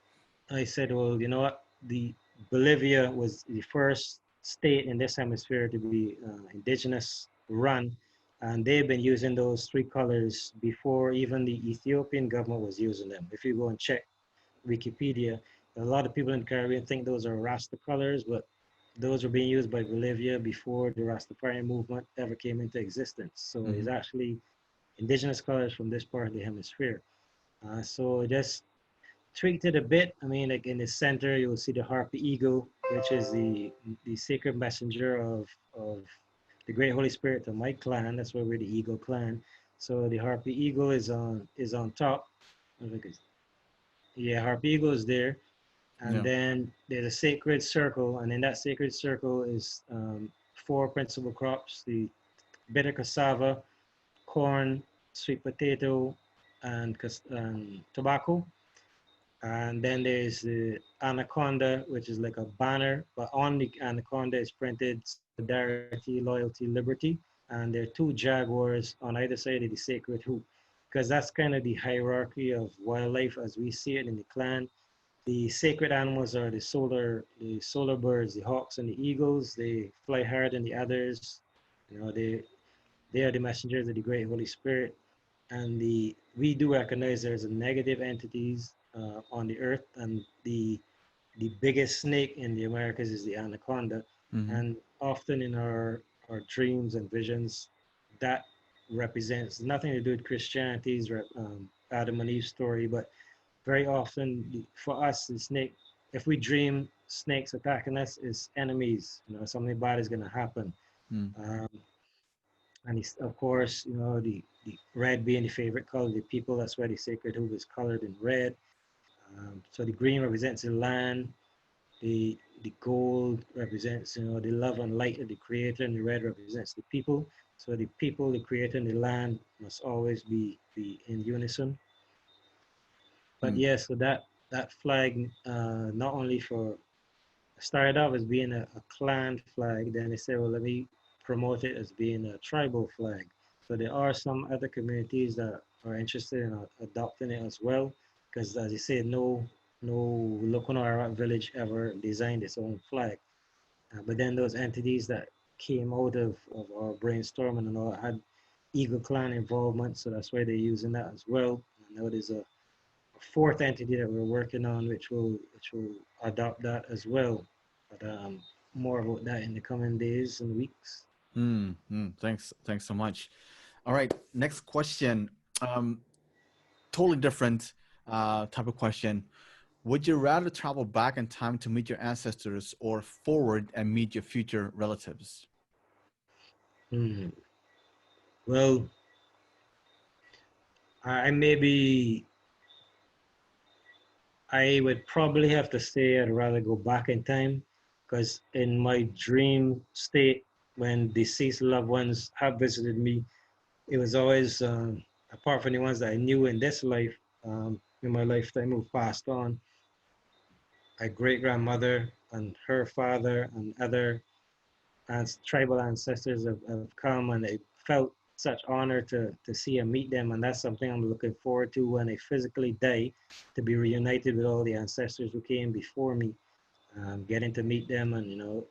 I said, well, you know what? The Bolivia was the first state in this hemisphere to be indigenous run, and they've been using those three colors before even the Ethiopian government was using them. If you go and check Wikipedia, a lot of people in the Caribbean think those are Rasta colors, but those were being used by Bolivia before the Rastafarian movement ever came into existence. So Mm-hmm. it's actually indigenous colors from this part of the hemisphere. So just tweaked it a bit. I mean, like in the center, you'll see the harpy eagle, which is the sacred messenger of the great Holy Spirit of my clan. That's why we're the Eagle clan. So the harpy eagle is on top. I think yeah, harpy eagle is there, and Yeah. then there's a sacred circle, and in that sacred circle is four principal crops: the bitter cassava, corn, sweet potato, and tobacco. And then there's the anaconda, which is like a banner, but on the anaconda is printed solidarity, loyalty, liberty. And there are two jaguars on either side of the sacred hoop, because that's kind of the hierarchy of wildlife as we see it in the clan. The sacred animals are the solar birds, the hawks and the eagles. They fly higher than the others. You know, they are the messengers of the great Holy Spirit. And we do recognize there's a negative entities on the earth, and the biggest snake in the Americas is the anaconda. Mm-hmm. And often in our dreams and visions, that represents nothing to do with Christianity's Adam and Eve story, but very often for us, the snake, if we dream snakes attacking us, is enemies. You know, something bad is going to happen. Mm. Um, and it's, of course, you know, the red being the favorite color of the people. That's why the sacred hoop is colored in red. So the green represents the land. The gold represents, you know, the love and light of the creator, and the red represents the people. So the people, the creator, and the land must always be in unison. But Mm. yeah, so that flag, not only for started off as being a clan flag, then they said, well, let me promote it as being a tribal flag. So there are some other communities that are interested in adopting it as well, because as you said, no Lokono-Arawak village ever designed its own flag. But then those entities that came out of our brainstorming and all had Eagle Clan involvement, so that's why they're using that as well. And now there's a fourth entity that we're working on, which will adopt that as well. But more about that in the coming days and weeks. Mm. Mm. Thanks so much. All right, next question. Um, Totally different type of question. Would you rather travel back in time to meet your ancestors or forward and meet your future relatives? Hmm. Well, I maybe I would probably have to say I'd rather go back in time, because in my dream state, when deceased loved ones have visited me, it was always, apart from the ones that I knew in this life, in my lifetime who passed on, my great grandmother and her father and other tribal ancestors have come, and it felt such honor to see and meet them. And that's something I'm looking forward to when I physically die, to be reunited with all the ancestors who came before me, getting to meet them and, you know,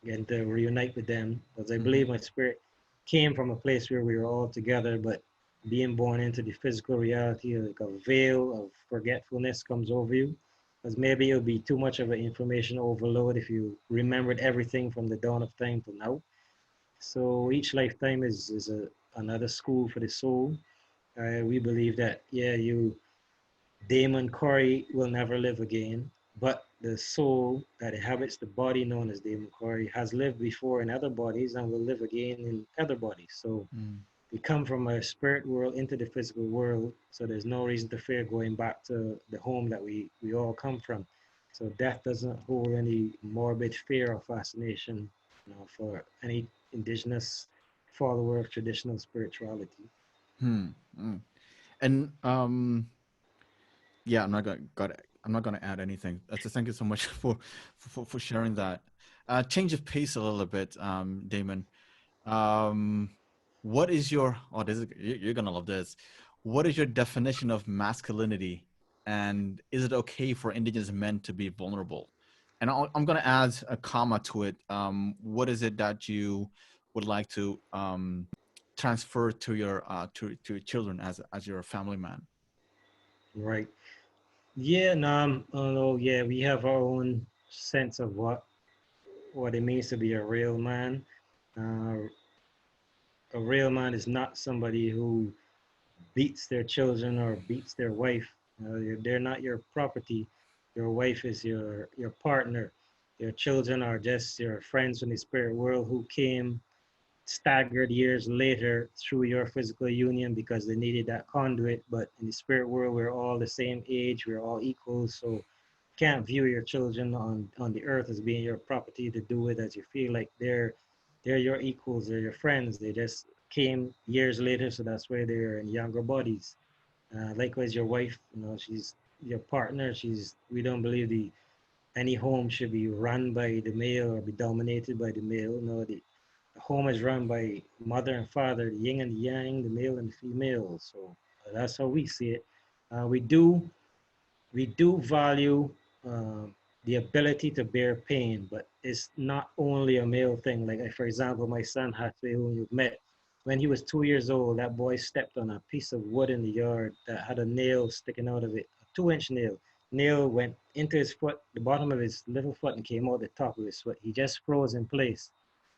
getting to reunite with them. Because I Mm-hmm. believe my spirit came from a place where we were all together, but being born into the physical reality, like a veil of forgetfulness comes over you. Because maybe it would be too much of an information overload if you remembered everything from the dawn of time to now. So each lifetime is another school for the soul. We believe that, yeah, Damon Corrie will never live again, but the soul that inhabits the body known as Damon Corrie has lived before in other bodies and will live again in other bodies. So Mm. we come from a spirit world into the physical world, so there's no reason to fear going back to the home that we all come from. So death doesn't hold any morbid fear or fascination, you know, for any indigenous follower of traditional spirituality. Hmm. Mm. And yeah, I'm not gonna add anything. Just thank you so much for sharing that. Change of pace a little bit, Damon. Um, what is your you're gonna love this. What is your definition of masculinity, and is it okay for indigenous men to be vulnerable? And I'm gonna add a comma to it. What is it that you would like to transfer to your children as your family man? Right. Yeah, no, oh, yeah, we have our own sense of what it means to be a real man. Uh, a real man is not somebody who beats their children or beats their wife. They're not your property. Your wife is your partner. Your children are just your friends from the spirit world who came staggered years later through your physical union because they needed that conduit. But in the spirit world, we're all the same age, we're all equals. So can't view your children on the earth as being your property to do it as you feel like they're your equals, they're your friends. They just came years later, so that's why they're in younger bodies. Likewise, your wife, she's your partner. We don't believe any home should be run by the male or be dominated by the male. No, the home is run by mother and father, the yin and the yang, the male and the female. So that's how we see it. We do value the ability to bear pain, but it's not only a male thing. Like, for example, my son Hatwe, whom you've met, when he was 2 years old, that boy stepped on a piece of wood in the yard that had a nail sticking out of it, a 2-inch nail. Nail went into his foot, the bottom of his little foot, and came out the top of his foot. He just froze in place.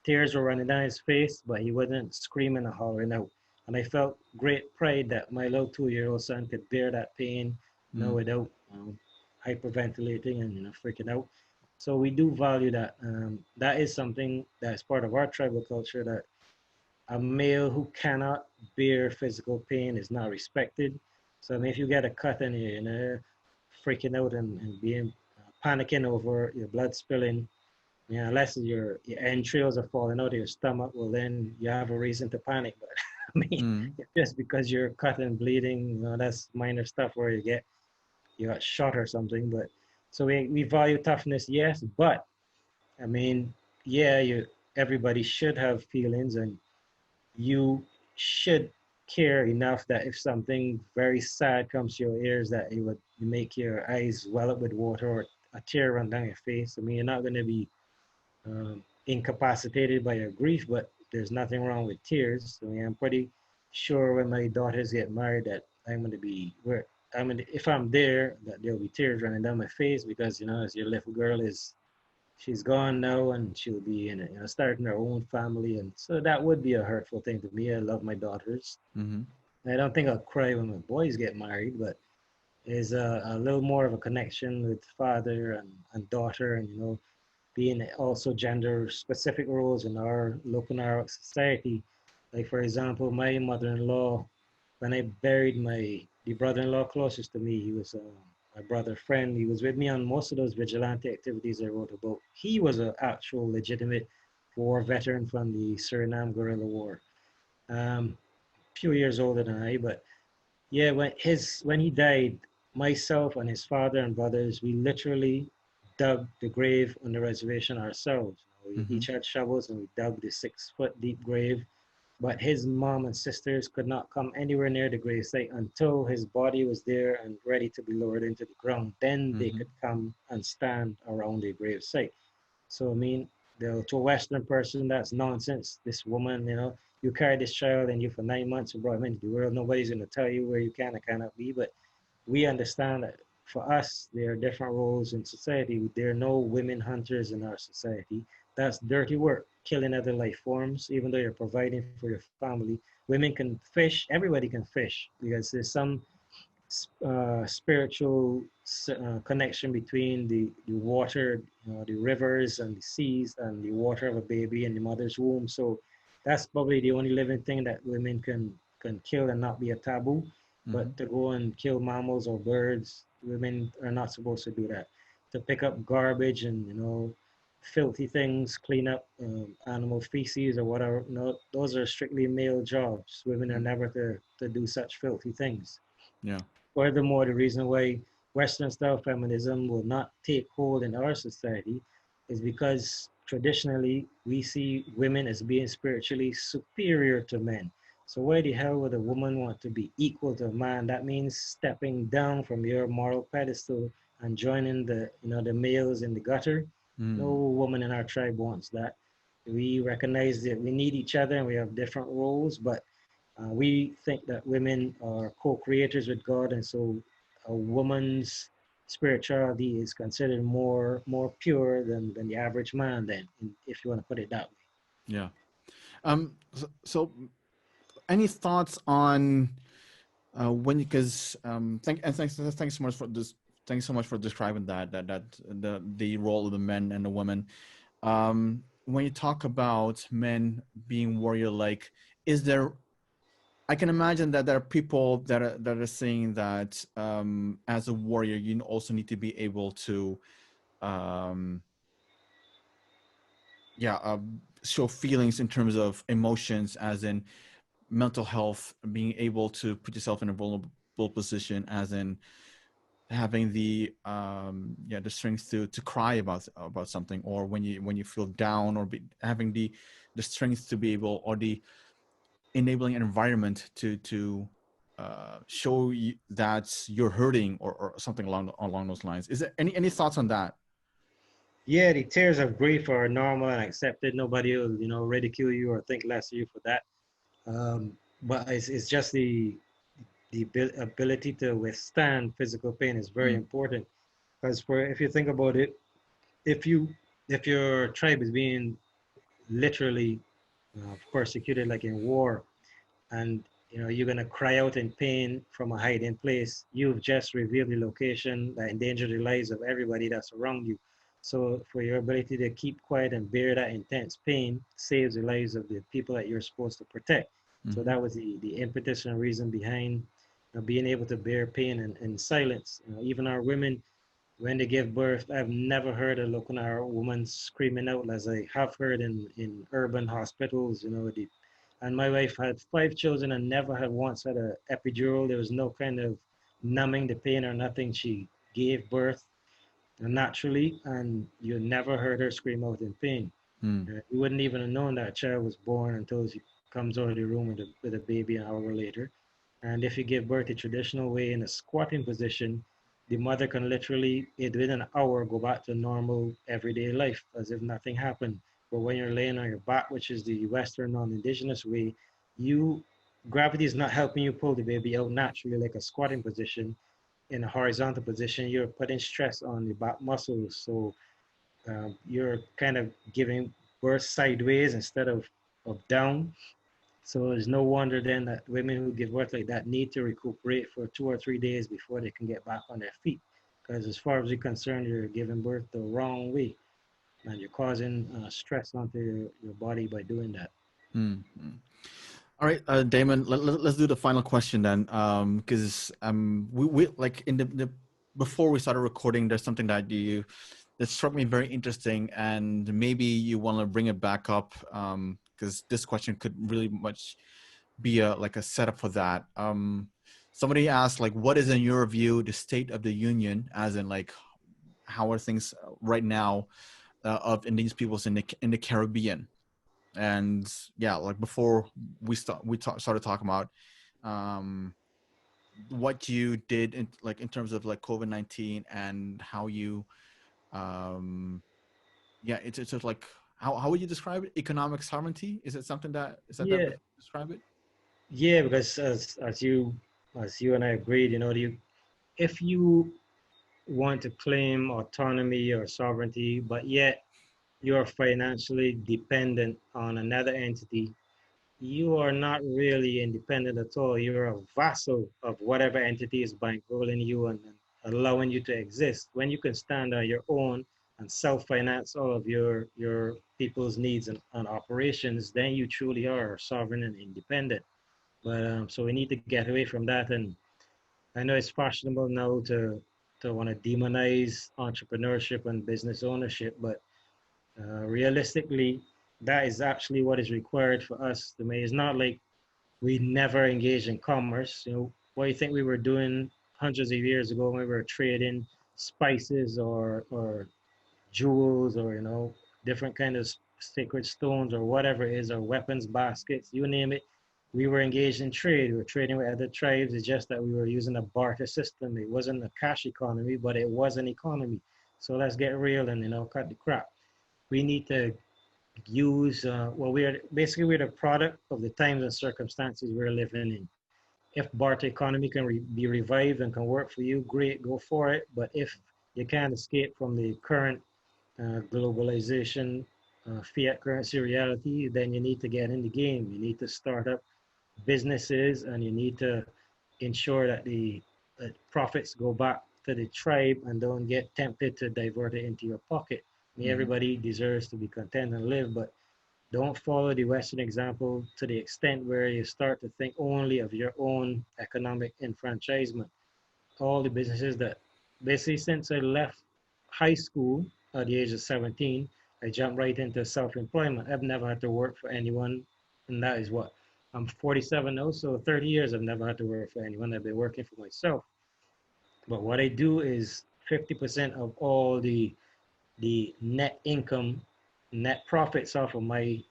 Tears were running down his face, but he wasn't screaming or hollering out. And I felt great pride that my little 2-year-old son could bear that pain, without hyperventilating and freaking out. So we do value that. That is something that's part of our tribal culture, that a male who cannot bear physical pain is not respected. So I mean, if you get a cut and you're freaking out and being panicking over your blood spilling, unless your entrails are falling out of your stomach, well then you have a reason to panic. But I mean, Mm. just because you're cut and bleeding, that's minor stuff where you got shot or something. But so we value toughness, yes, but I mean, yeah, everybody should have feelings, and you should care enough that if something very sad comes to your ears, that it would make your eyes well up with water or a tear run down your face. I mean, you're not going to be incapacitated by your grief, but there's nothing wrong with tears. I mean, I'm pretty sure when my daughters get married that I'm going to be where if I'm there, that there'll be tears running down my face because as your little girl she's gone now and she'll be in starting her own family, and so that would be a hurtful thing to me. I love my daughters. Mm-hmm. I don't think I'll cry when my boys get married, but there's a little more of a connection with father and daughter, and being also gender specific roles in our Lokono-Arawak society. Like, for example, my mother-in-law, when I buried the brother-in-law closest to me, he was my brother friend. He was with me on most of those vigilante activities I wrote about. He was an actual legitimate war veteran from the Suriname guerrilla war. Few years older than I, but yeah, when he died, myself and his father and brothers, we literally dug the grave on the reservation ourselves. We Mm-hmm. each had shovels and we dug the 6-foot deep grave. But his mom and sisters could not come anywhere near the grave site until his body was there and ready to be lowered into the ground. Then they Mm-hmm. could come and stand around the grave site. So I mean, to a Western person, that's nonsense. This woman, you carried this child in you for 9 months and brought him into the world. Nobody's going to tell you where you can and cannot be. But we understand that for us, there are different roles in society. There are no women hunters in our society. That's dirty work, killing other life forms. Even though you're providing for your family, women can fish. Everybody can fish because there's some spiritual connection between the water, the rivers and the seas and the water of a baby in the mother's womb. So that's probably the only living thing that women can kill and not be a taboo. Mm-hmm. But to go and kill mammals or birds, women are not supposed to do that. To pick up garbage and filthy things, clean up animal feces or whatever. No, those are strictly male jobs. Women are never to do such filthy things. Yeah. Furthermore, the reason why Western style feminism will not take hold in our society is because traditionally we see women as being spiritually superior to men. So why the hell would a woman want to be equal to a man? That means stepping down from your moral pedestal and joining the males in the gutter. No Mm. woman in our tribe wants that. We recognize that we need each other and we have different roles, but we think that women are co-creators with God, and so a woman's spirituality is considered more pure than the average man. Then, if you want to put it that way. Yeah. So any thoughts on When because thanks so much for this. Thanks so much for describing the role of the men and the women. When you talk about men being warrior like, is there, I can imagine that there are people that are saying that as a warrior you also need to be able to um show feelings in terms of emotions, as in mental health, being able to put yourself in a vulnerable position, as in having the strength to cry about something, or when you feel down, or having the strength to be able, or the enabling environment to show you that you're hurting, or something along those lines. Is there any thoughts on that? Yeah, the tears of grief are normal and accepted. Nobody will, ridicule you or think less of you for that. But it's just the ability to withstand physical pain is very Mm, important. Because if you think about it, if you if your tribe is being literally persecuted, like in war, and you're gonna cry out in pain from a hiding place, you've just revealed the location that endangered the lives of everybody that's around you. So for your ability to keep quiet and bear that intense pain saves the lives of the people that you're supposed to protect. So mm-hmm. that was the impetus and reason behind being able to bear pain in silence. Even our women, when they give birth, I've never heard a Lokono woman screaming out as I have heard in urban hospitals. And my wife had 5 children and never had once had an epidural. There was no kind of numbing the pain or nothing. She gave birth naturally, and you never heard her scream out in pain. Mm, You wouldn't even have known that a child was born until she comes out of the room with a baby an hour later. And if you give birth the traditional way in a squatting position, the mother can literally, within an hour, go back to normal everyday life as if nothing happened. But when you're laying on your back, which is the Western non-Indigenous way, you gravity is not helping you pull the baby out naturally like a squatting position. In a horizontal position, you're putting stress on the back muscles. So you're kind of giving birth sideways instead of down. So it's no wonder then that women who give birth like that need to recuperate for 2 or 3 days before they can get back on their feet. Because as far as you're concerned, you're giving birth the wrong way, and you're causing stress onto your body by doing that. mm, mm. All right, Damon, let's do the final question then, because we like the before we started recording, there's something that struck me very interesting, and maybe you want to bring it back up, because this question could really much be like a setup for that. Somebody asked, like, what is in your view the state of the union, as in like how are things right now of indigenous peoples in the Caribbean? And yeah, like before started talking about um what you did in terms of like COVID-19, and how you um it's just like how would you describe it? Economic sovereignty? Is it something that is that Yeah, way to describe it? yeah, because as you and I agreed, if you want to claim autonomy or sovereignty, but yet you're financially dependent on another entity, you are not really independent at all. You're a vassal of whatever entity is bankrolling you and allowing you to exist. When you can stand on your own and self-finance all of your people's needs and operations, then you truly are sovereign and independent. But so we need to get away from that. And I know it's fashionable now to want to demonize entrepreneurship and business ownership, but realistically, that is actually what is required for us to make. It's not like we never engaged in commerce. What do you think we were doing hundreds of years ago when we were trading spices or jewels or different kind of sacred stones or whatever it is, or weapons baskets, you name it. We were engaged in trade. We were trading with other tribes. It's just that we were using a barter system. It wasn't a cash economy, but it was an economy. So let's get real and cut the crap. We need to use well, we're the product of the times and circumstances we're living in. If barter economy can be revived and can work for you, great, go for it. But if you can't escape from the current globalization, fiat currency reality, then you need to get in the game. You need to start up businesses, and you need to ensure that the profits go back to the tribe and don't get tempted to divert it into your pocket. I mean, Mm-hmm. everybody deserves to be content and live, but don't follow the Western example to the extent where you start to think only of your own economic enfranchisement. All the businesses that basically since I left high school at the age of 17, I jumped right into self-employment. I've never had to work for anyone, and that is what I'm 47 now, so 30 years I've never had to work for anyone. I've been working for myself. But what I do is 50% of all the net income, net profits off of my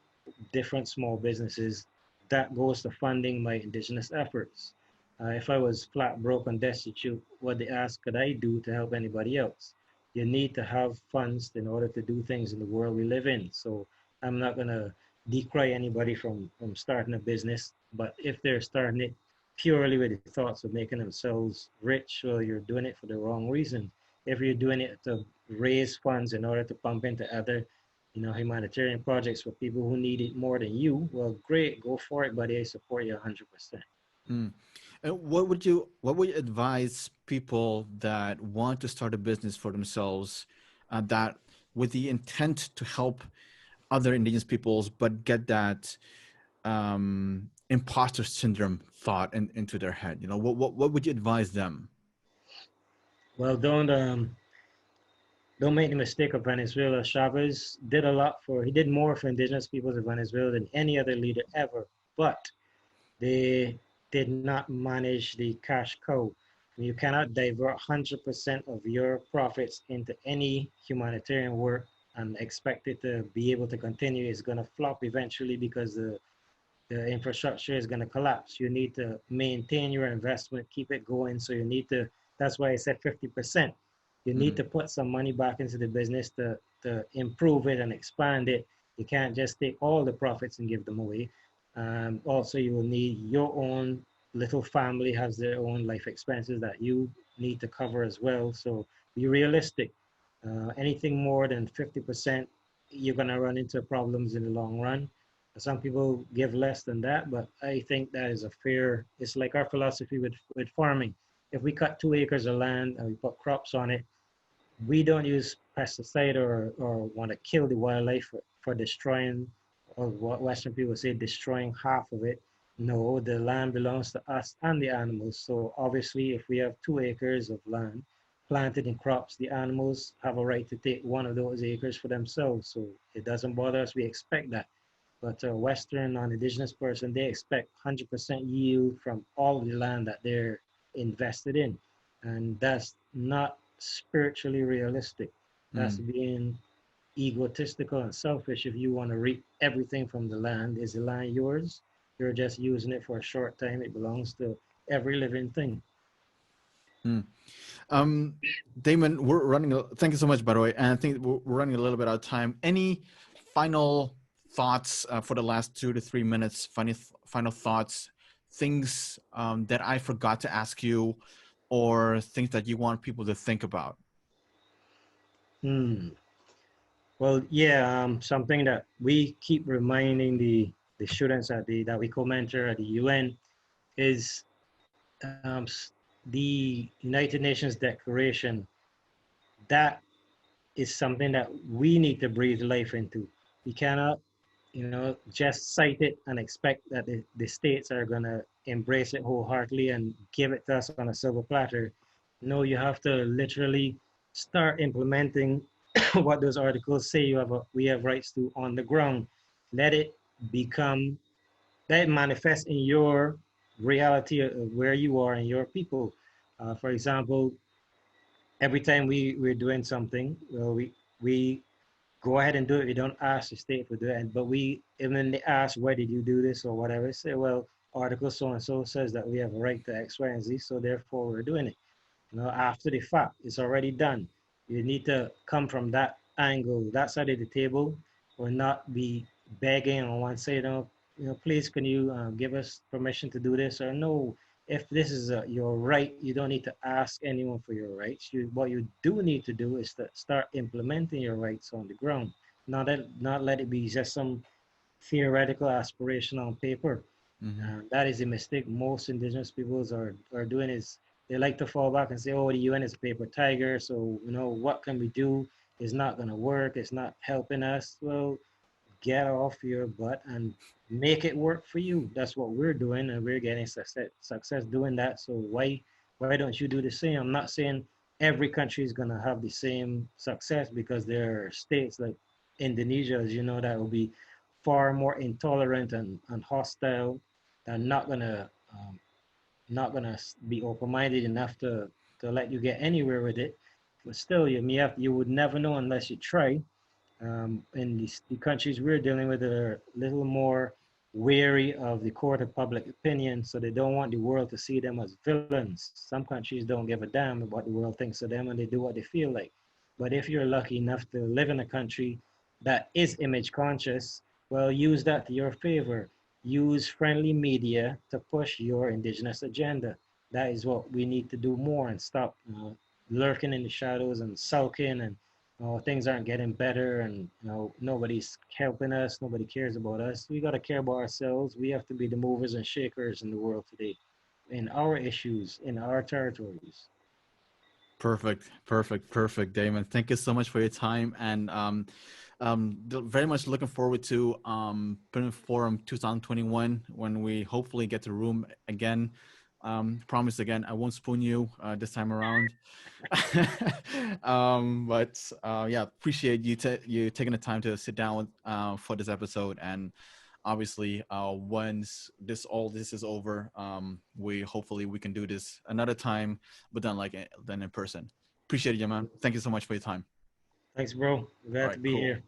different small businesses, that goes to funding my indigenous efforts. If I was flat broke and destitute, what they ask could I do to help anybody else? You need to have funds in order to do things in the world we live in. So I'm not gonna decry anybody from starting a business, but if they're starting it purely with the thoughts of making themselves rich, well, you're doing it for the wrong reason. If you're doing it to raise funds in order to pump into other humanitarian projects for people who need it more than you, well, great, go for it, buddy. I support you 100%. Mm. And what would you advise people that want to start a business for themselves, that with the intent to help other indigenous peoples, but get that imposter syndrome thought into their head? You know, what would you advise them? Well, don't make the mistake of Venezuela. Chavez did a lot he did more for indigenous peoples of Venezuela than any other leader ever, but they did not manage the cash cow. You cannot divert 100% of your profits into any humanitarian work and expect it to be able to continue. It's going to flop eventually because the infrastructure is going to collapse. You need to maintain your investment, keep it going. So you need to, that's why I said 50%. You need Mm-hmm. to put some money back into the business to improve it and expand it. You can't just take all the profits and give them away. Also, you will need your own little family has their own life expenses that you need to cover as well. So be realistic. Anything more than 50%, you're going to run into problems in the long run. Some people give less than that, but I think that is a fair, it's like our philosophy with farming. If we cut 2 acres of land and we put crops on it, we don't use pesticide or want to kill the wildlife for destroying, or what Western people say, destroying half of it. No, the land belongs to us and the animals. So obviously, if we have 2 acres of land planted in crops, the animals have a right to take one of those acres for themselves. So it doesn't bother us. We expect that. But a Western non-Indigenous person, they expect 100% yield from all of the land that they're invested in. And that's not spiritually realistic. That's Mm. being egotistical and selfish. If you want to reap everything from the land, is the land yours? You're just using it for a short time. It belongs to every living thing. Mm. Um, Damon, we're running. Thank you so much, by the way. And I think we're running a little bit out of time. Any final thoughts for the last 2 to 3 minutes? Final thoughts, things that I forgot to ask you, or things that you want people to think about. Hmm. Well, yeah, something that we keep reminding the students that we co-mentor at the UN is the United Nations Declaration. That is something that we need to breathe life into. We cannot, just cite it and expect that the states are going to embrace it wholeheartedly and give it to us on a silver platter. No, you have to literally start implementing what those articles say we have rights to on the ground. Let it become, let it manifest in your reality of where you are and your people. For example, every time we're doing something, well, we go ahead and do it. We don't ask the state for doing it, but even they ask, why did you do this or whatever, say, well, article so and so says that we have a right to X, Y, and Z, so therefore we're doing it. After the fact, it's already done. You need to come from that angle, that side of the table, or not be begging on one side. Please, can you give us permission to do this? Or no, if this is your right, you don't need to ask anyone for your rights. What you do need to do is to start implementing your rights on the ground. Not let it be just some theoretical aspiration on paper. That is a mistake most indigenous peoples are doing is they like to fall back and say, oh, the UN is a paper tiger. So, what can we do? It's not going to work. It's not helping us. Well, get off your butt and make it work for you. That's what we're doing, and we're getting success doing that. So why don't you do the same? I'm not saying every country is gonna have the same success, because there are states like Indonesia, as you know, that will be far more intolerant and hostile, and not gonna be open-minded enough to let you get anywhere with it. But still, you would never know unless you try. In the countries we're dealing with are a little more wary of the court of public opinion, so they don't want the world to see them as villains. Some countries don't give a damn what the world thinks of them, and they do what they feel like. But if you're lucky enough to live in a country that is image conscious, well, use that to your favor. Use friendly media to push your indigenous agenda. That is what we need to do more, and stop lurking in the shadows and sulking, and things aren't getting better, and nobody's helping us, nobody cares about us. We got to care about ourselves. We have to be the movers and shakers in the world today, in our issues, in our territories. Perfect, perfect, perfect, Damon. Thank you so much for your time, and very much looking forward to Printing Forum 2021 when we hopefully get to room again. Promise again, I won't spoon you this time around. But yeah, appreciate you taking the time to sit down for this episode, and obviously once all this is over, we can do this another time, but then in person. Appreciate it, man. Thank you so much for your time. Thanks, bro. All Glad to right, be cool. here.